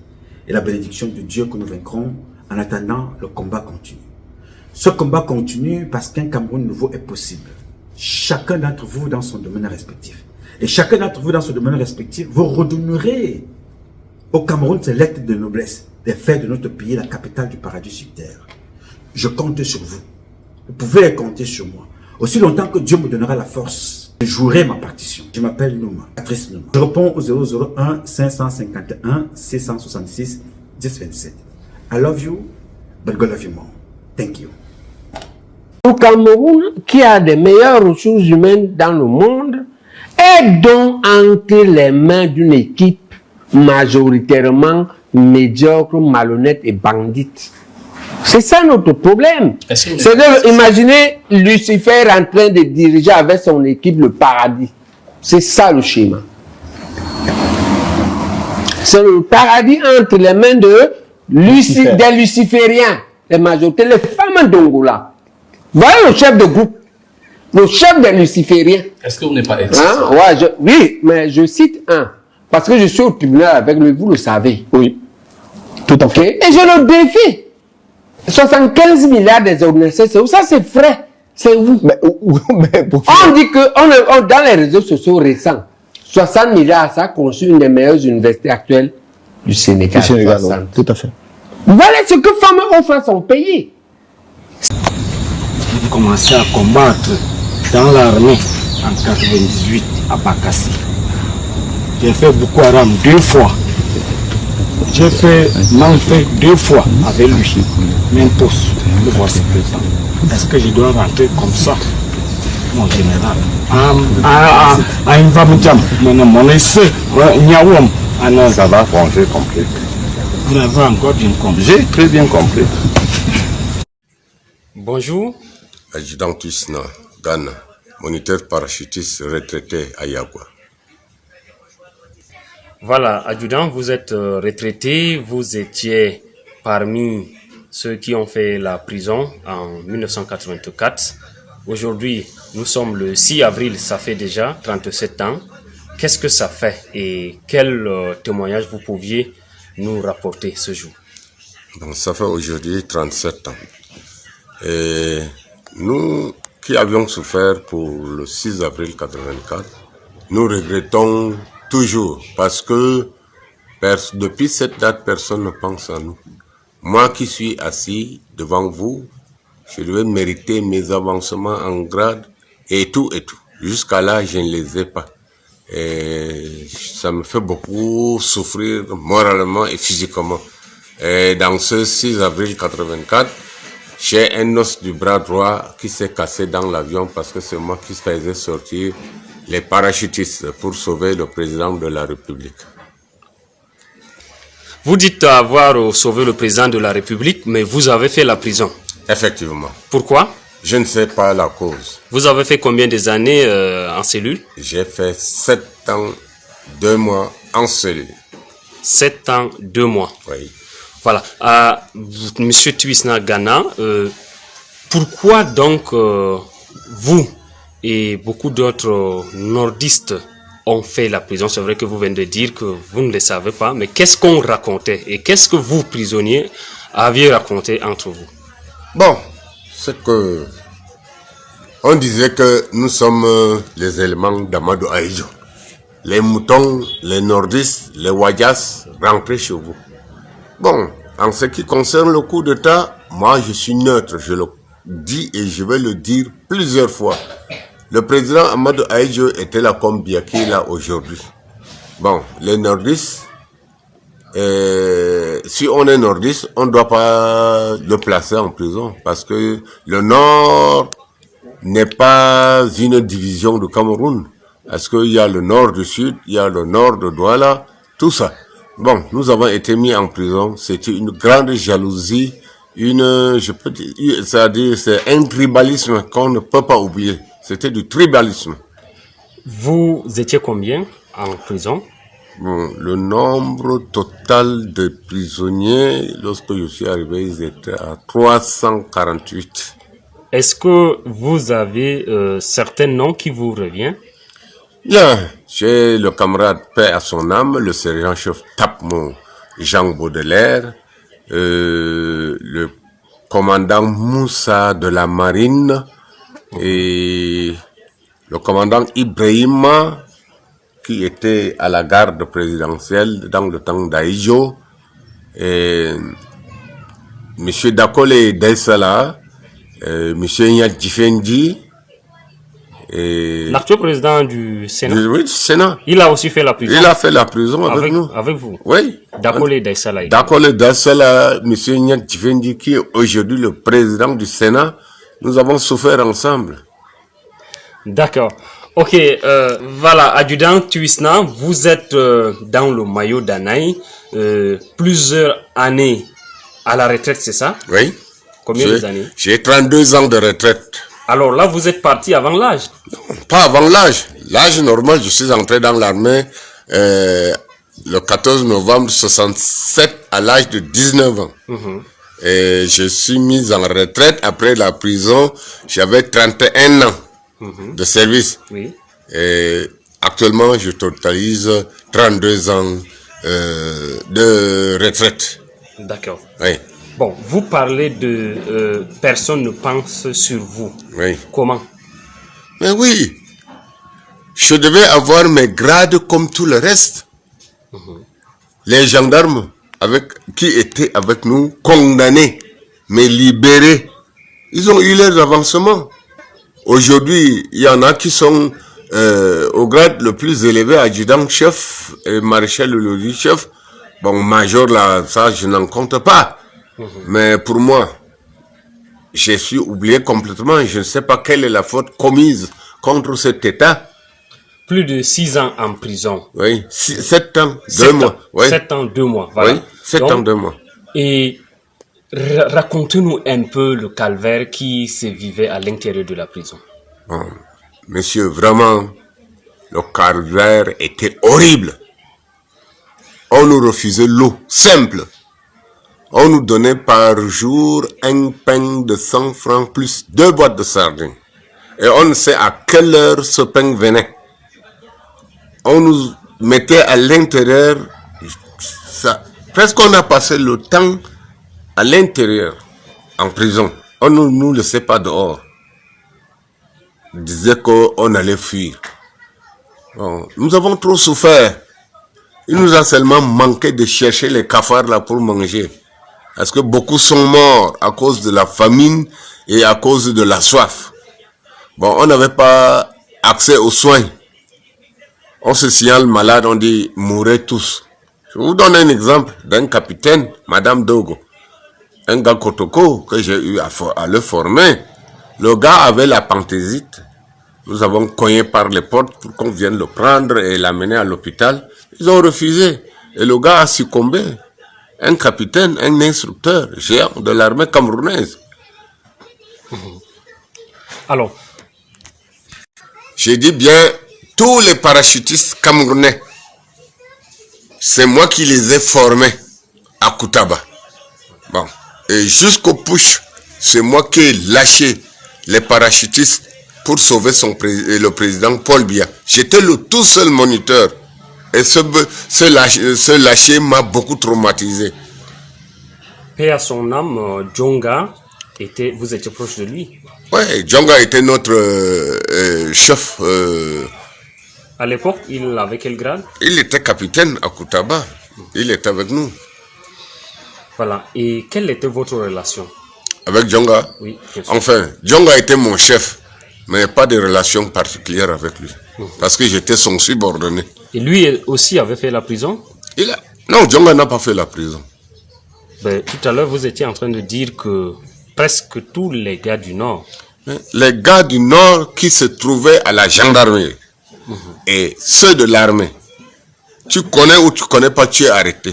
et la bénédiction de Dieu que nous vaincrons. En attendant, le combat continue. Ce combat continue parce qu'un Cameroun nouveau est possible. Chacun d'entre vous dans son domaine respectif. Et chacun d'entre vous dans ce domaine respectif, vous redonnerez au Cameroun ses lettres de noblesse, des faits de notre pays, la capitale du paradis sur terre. Je compte sur vous. Vous pouvez compter sur moi. Aussi longtemps que Dieu me donnera la force, je jouerai ma partition. Je m'appelle Nouma, Patrice Nouma. Je réponds au 001 551 666 1027. I love you, but God love you more. Thank you. Le Cameroun, qui a des meilleures ressources humaines dans le monde, est donc entre les mains d'une équipe majoritairement médiocre, malhonnête et bandite. C'est ça notre problème. C'est que, imaginez Lucifer en train de diriger avec son équipe le paradis. C'est ça le schéma. C'est le paradis entre les mains des lucifériens, les majorités, les femmes d'Ongola. Voilà le chef de groupe. Le chef des lucifériens. Est-ce que vous n'êtes pas Oui, mais je cite un. Parce que je suis au tribunal avec lui, vous le savez. Oui, tout à fait. Et je le défie. 75 milliards des organisations, ça c'est vrai. C'est où? On dit que dans les réseaux sociaux récents, 60 milliards, ça a conçu une des meilleures universités actuelles du Sénégal. Du Sénégal, tout à fait. Voilà ce que femmes offrent à son pays. J'ai commencé à combattre dans l'armée en 98 à Bakassi. J'ai fait Boko Haram 2 fois. J'ai fait Nantes 2 fois avec lui. Même poste, le voici présent. Est-ce que je dois rentrer comme ça, mon général? À une femme, mon essai, ça va, j'ai compris. Vous avez encore bien compris? J'ai très bien compris. Bonjour. Adjudant Tisna, Ghana, moniteur parachutiste retraité à Yagua. Voilà, adjudant, vous êtes retraité, vous étiez parmi ceux qui ont fait la prison en 1984. Aujourd'hui, nous sommes le 6 avril, ça fait déjà 37 ans. qu'est-ce que ça fait et quel témoignage vous pouviez nous rapporter ce jour? Bon, ça fait aujourd'hui 37 ans. Et nous qui avions souffert pour le 6 avril 84, nous regrettons toujours parce que depuis cette date, personne ne pense à nous. Moi qui suis assis devant vous, je devais mériter mes avancements en grade et tout et tout. Jusqu'à là, je ne les ai pas. Et ça me fait beaucoup souffrir moralement et physiquement. Et dans ce 6 avril 84, j'ai un os du bras droit qui s'est cassé dans l'avion parce que c'est moi qui faisais sortir les parachutistes pour sauver le président de la République. Vous dites avoir sauvé le président de la République, mais vous avez fait la prison. Effectivement. Pourquoi? Je ne sais pas la cause. Vous avez fait combien des années en cellule? J'ai fait 7 ans, 2 mois en cellule. 7 ans, 2 mois. Oui. Voilà. Monsieur Tuisna Gana, pourquoi donc vous et beaucoup d'autres nordistes ont fait la prison? C'est vrai que vous venez de dire que vous ne le savez pas, mais qu'est-ce qu'on racontait et qu'est-ce que vous, prisonniers, aviez raconté entre vous? Bon, c'est que on disait que nous sommes les éléments d'Amadou Ahidjo. Les moutons, les nordistes, les Wadjas rentrés chez vous. Bon, en ce qui concerne le coup d'État, moi je suis neutre, je le dis et je vais le dire plusieurs fois. Le président Amadou Ahidjo était là comme Biaki là aujourd'hui. Bon, les nordistes, si on est nordiste, on ne doit pas le placer en prison parce que le nord n'est pas une division du Cameroun. Parce qu'il y a le nord du sud, il y a le nord de Douala, tout ça. Bon, nous avons été mis en prison, c'était une grande jalousie, je peux dire, c'est-à-dire c'est un tribalisme qu'on ne peut pas oublier. C'était du tribalisme. Vous étiez combien en prison? Bon, le nombre total de prisonniers, lorsque je suis arrivé, ils étaient à 348. Est-ce que vous avez certains noms qui vous reviennent? Bien, j'ai le camarade paix à son âme, le sergent-chef Tapmo Jean Baudelaire, le commandant Moussa de la marine et le commandant Ibrahima qui était à la garde présidentielle dans le temps d'Aïdjo, et monsieur Dakole Dessala, monsieur Nyat Djifendi, l'actuel président du Sénat. Oui, du Sénat. Il a aussi fait la prison. Il a fait la prison avec nous. Avec vous. Oui. Dakole Dessala. Dakole Dessala, monsieur Nyat Djifendi, qui est aujourd'hui le président du Sénat, nous avons souffert ensemble. D'accord. Ok, voilà, adjudant Tuisna, vous êtes dans le maillot d'Anaï, plusieurs années à la retraite, c'est ça? Oui. Combien d'années? J'ai 32 ans de retraite. Alors là, vous êtes parti avant l'âge? Non, pas avant l'âge. L'âge normal, je suis entré dans l'armée le 14 novembre 67 à l'âge de 19 ans. Et je suis mis en retraite après la prison, j'avais 31 ans. De service. Oui. Et actuellement, je totalise 32 ans de retraite. D'accord. Oui. Bon, vous parlez de personne ne pense sur vous. Oui. Comment? Mais oui, je devais avoir mes grades comme tout le reste. Les gendarmes qui étaient avec nous, condamnés, mais libérés, ils ont eu leurs avancements. Aujourd'hui, il y en a qui sont au grade le plus élevé, adjudant-chef et maréchal de chef. Bon, major, là, ça, je n'en compte pas. Mais pour moi, je suis oublié complètement. Je ne sais pas quelle est la faute commise contre cet État. Plus de 6 ans en prison. Oui, 7 ans, 2 mois. Oui. 7 ans, 2 mois, voilà. Oui, 7 ans, 2 mois. Et racontez-nous un peu le calvaire qui se vivait à l'intérieur de la prison. Bon, monsieur, vraiment, le calvaire était horrible. On nous refusait l'eau simple. On nous donnait par jour un pain de 100 francs plus 2 boîtes de sardines. Et on ne sait à quelle heure ce pain venait. on nous mettait à l'intérieur. Presque on a passé le temps à l'intérieur, en prison. On ne nous laissait pas dehors. On disait qu'on allait fuir. Bon, nous avons trop souffert. Il nous a seulement manqué de chercher les cafards là pour manger. Parce que beaucoup sont morts à cause de la famine et à cause de la soif. Bon, on n'avait pas accès aux soins. On se signale malade, on dit mourrez tous. Je vous donne un exemple d'un capitaine, Madame Dogo. Un gars Kotoko que j'ai eu à le former. Le gars avait la panthésite. Nous avons cogné par les portes pour qu'on vienne le prendre et l'amener à l'hôpital. Ils ont refusé. Et le gars a succombé. Un capitaine, un instructeur géant de l'armée camerounaise. Alors, j'ai dit bien, tous les parachutistes camerounais, c'est moi qui les ai formés à Koutaba. Bon. Et jusqu'au push, c'est moi qui ai lâché les parachutistes pour sauver le président Paul Biya. J'étais le tout seul moniteur. Et ce lâcher m'a beaucoup traumatisé. paix à son âme, Djonga, vous étiez proche de lui. Oui, Djonga était notre chef. À l'époque, il avait quel grade? Il était capitaine à Koutaba. Il était avec nous. Voilà. Et quelle était votre relation? Avec Djonga? Oui, bien sûr. Enfin, Djonga était mon chef, mais pas de relation particulière avec lui. Parce que j'étais son subordonné. Et lui aussi avait fait la prison? Non, Djonga n'a pas fait la prison. Ben, tout à l'heure, vous étiez en train de dire que presque tous les gars du Nord... Les gars du Nord qui se trouvaient à la gendarmerie et ceux de l'armée, tu connais ou tu connais pas, tu es arrêté.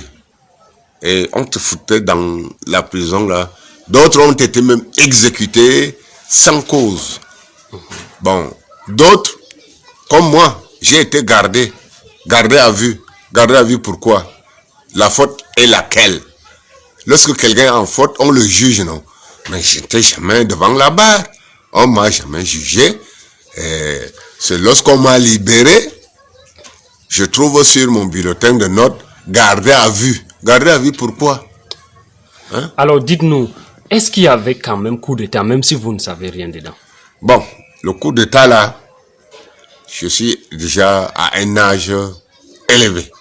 Et on te foutait dans la prison là. D'autres ont été même exécutés sans cause. Bon, d'autres, comme moi, j'ai été gardé à vue. Gardé à vue pourquoi? La faute est laquelle? Lorsque quelqu'un est en faute, on le juge, non? Mais je n'étais jamais devant la barre. On ne m'a jamais jugé. C'est lorsqu'on m'a libéré, je trouve sur mon bulletin de notes, gardé à vue. Gardé à vue pourquoi? Hein? Alors dites-nous, est-ce qu'il y avait quand même coup d'état, même si vous ne savez rien dedans? Bon, le coup d'état là, je suis déjà à un âge élevé.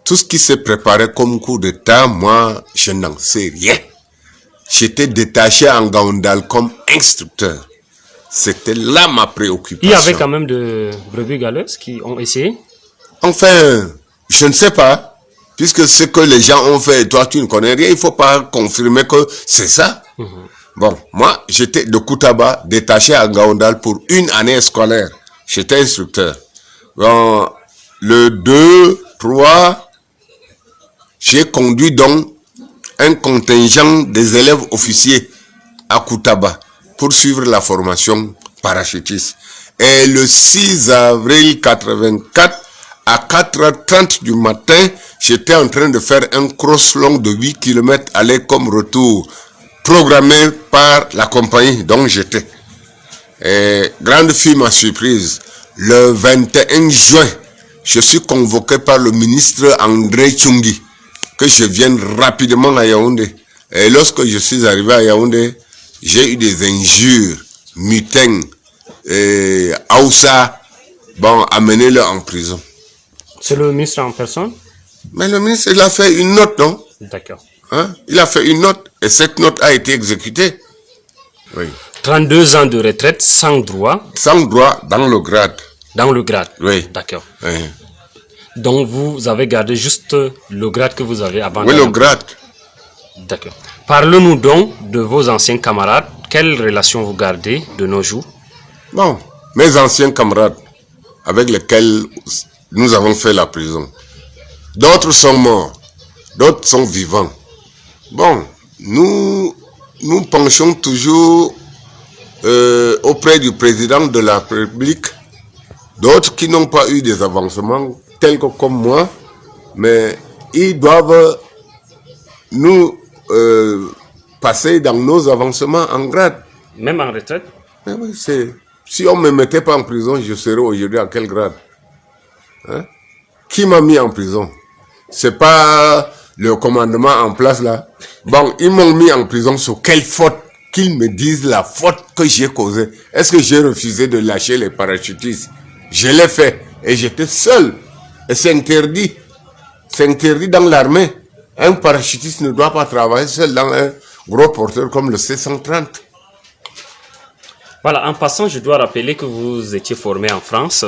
Tout ce qui s'est préparé comme coup d'état, moi, je n'en sais rien. J'étais détaché en Gaoundal comme instructeur. C'était là ma préoccupation. Il y avait quand même de brebis galeuses qui ont essayé? Enfin, je ne sais pas. Puisque ce que les gens ont fait, toi tu ne connais rien, il ne faut pas confirmer que c'est ça. Bon, moi, j'étais de Koutaba, détaché à Gaoundal pour une année scolaire. J'étais instructeur. Bon, le 2, 3, j'ai conduit donc un contingent des élèves officiers à Koutaba pour suivre la formation parachutiste. Et le 6 avril 84, à 4h30 du matin, j'étais en train de faire un cross long de 8 km aller comme retour, programmé par la compagnie dont j'étais. Et grande fut ma surprise. Le 21 juin, je suis convoqué par le ministre André Tchungi, que je vienne rapidement à Yaoundé. Et lorsque je suis arrivé à Yaoundé, j'ai eu des injures, mutins, Aoussa, bon, amenez-le en prison. C'est le ministre en personne? Mais le ministre, il a fait une note, non? D'accord. Hein? Il a fait une note, et cette note a été exécutée. Oui. 32 ans de retraite sans droit? Sans droit dans le grade. Dans le grade? Oui. D'accord. Oui. Donc vous avez gardé juste le grade que vous avez abandonné? Oui, le grade. D'accord. Parlez-nous donc de vos anciens camarades. Quelles relations vous gardez de nos jours? Bon, mes anciens camarades avec lesquels nous avons fait la prison. D'autres sont morts, d'autres sont vivants. Bon, nous penchons toujours auprès du président de la République. D'autres qui n'ont pas eu des avancements tels que comme moi, mais ils doivent nous passer dans nos avancements en grade. Même en retraite? Mais oui, si on ne me mettait pas en prison, je serais aujourd'hui à quel grade? Hein? Qui m'a mis en prison? C'est pas le commandement en place là. Bon, ils m'ont mis en prison sur quelle faute? Qu'ils me disent la faute que j'ai causée. Est-ce que j'ai refusé de lâcher les parachutistes? Je l'ai fait. Et j'étais seul. Et c'est interdit. C'est interdit dans l'armée. Un parachutiste ne doit pas travailler seul dans un gros porteur comme le C-130. Voilà, en passant, je dois rappeler que vous étiez formé en France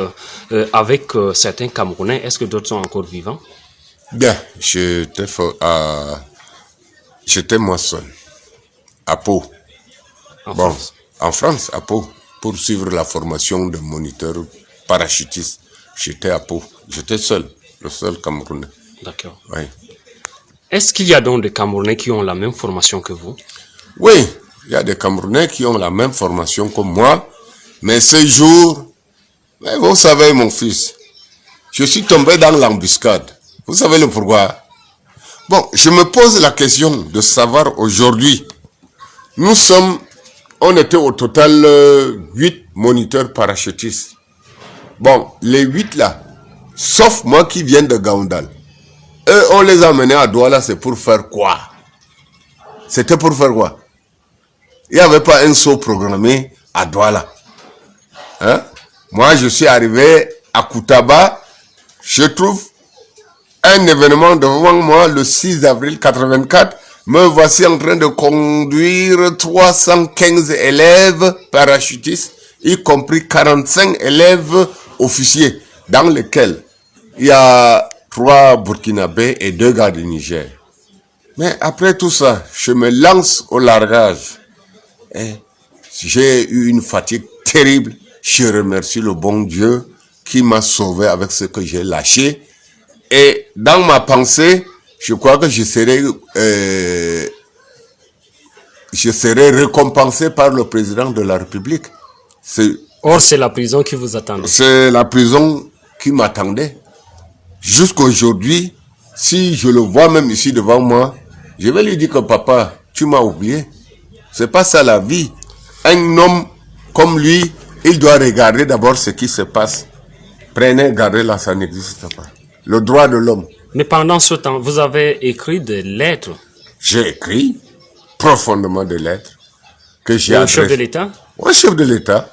avec certains Camerounais. Est-ce que d'autres sont encore vivants? Bien, j'étais moi seul, à Pau. France. En France, à Pau, pour suivre la formation de moniteur parachutiste. J'étais à Pau. J'étais seul, le seul Camerounais. D'accord. Oui. Est-ce qu'il y a donc des Camerounais qui ont la même formation que vous? Oui, il y a des Camerounais qui ont la même formation que moi, mais ce jour, vous savez mon fils, je suis tombé dans l'embuscade. Vous savez le pourquoi? Bon, je me pose la question de savoir aujourd'hui, on était au total 8 moniteurs parachutistes. Bon, les 8 là, sauf moi qui viens de Gaoundal, eux, on les a menés à Douala, c'est pour faire quoi? C'était pour faire quoi? Il n'y avait pas un saut programmé à Douala. Hein? Moi, je suis arrivé à Koutaba, je trouve un événement devant moi le 6 avril 84. Me voici en train de conduire 315 élèves parachutistes, y compris 45 élèves officiers, dans lesquels il y a 3 Burkinabés et 2 gars du Niger. Mais après tout ça, je me lance au largage. J'ai eu une fatigue terrible. Je remercie le bon Dieu qui m'a sauvé avec ce que j'ai lâché. Et dans ma pensée, je crois que je serai récompensé par le président de la République. Or, c'est la prison qui vous attendait. C'est la prison qui m'attendait. Jusqu'aujourd'hui, si je le vois même ici devant moi, je vais lui dire que papa, tu m'as oublié. C'est pas ça la vie. Un homme comme lui, il doit regarder d'abord ce qui se passe. Prenez, gardez là, ça n'existe pas. Le droit de l'homme. Mais pendant ce temps, vous avez écrit des lettres. J'ai écrit profondément des lettres que j'ai adressées au chef de l'État? Au chef de l'État.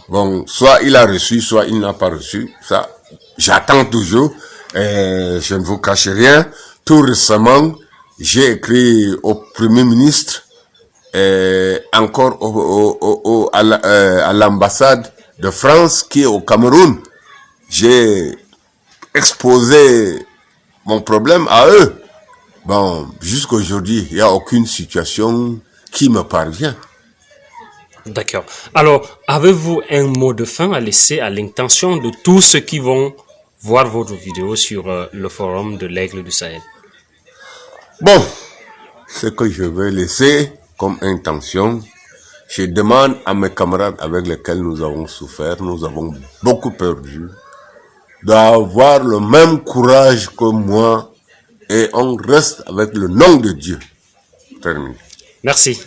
Bon, soit il a reçu, soit il n'a pas reçu. Ça, j'attends toujours. Je ne vous cache rien. Tout récemment, j'ai écrit au Premier ministre, encore à l'ambassade de France qui est au Cameroun. J'ai exposé mon problème à eux. Bon, jusqu'aujourd'hui, il n'y a aucune situation qui me parvient. D'accord. Alors, avez-vous un mot de fin à laisser à l'intention de tous ceux qui vont voir votre vidéo sur le forum de l'Aigle du Sahel? Bon, ce que je vais laisser comme intention, je demande à mes camarades avec lesquels nous avons souffert, nous avons beaucoup perdu, d'avoir le même courage que moi et on reste avec le nom de Dieu. Terminé. Merci.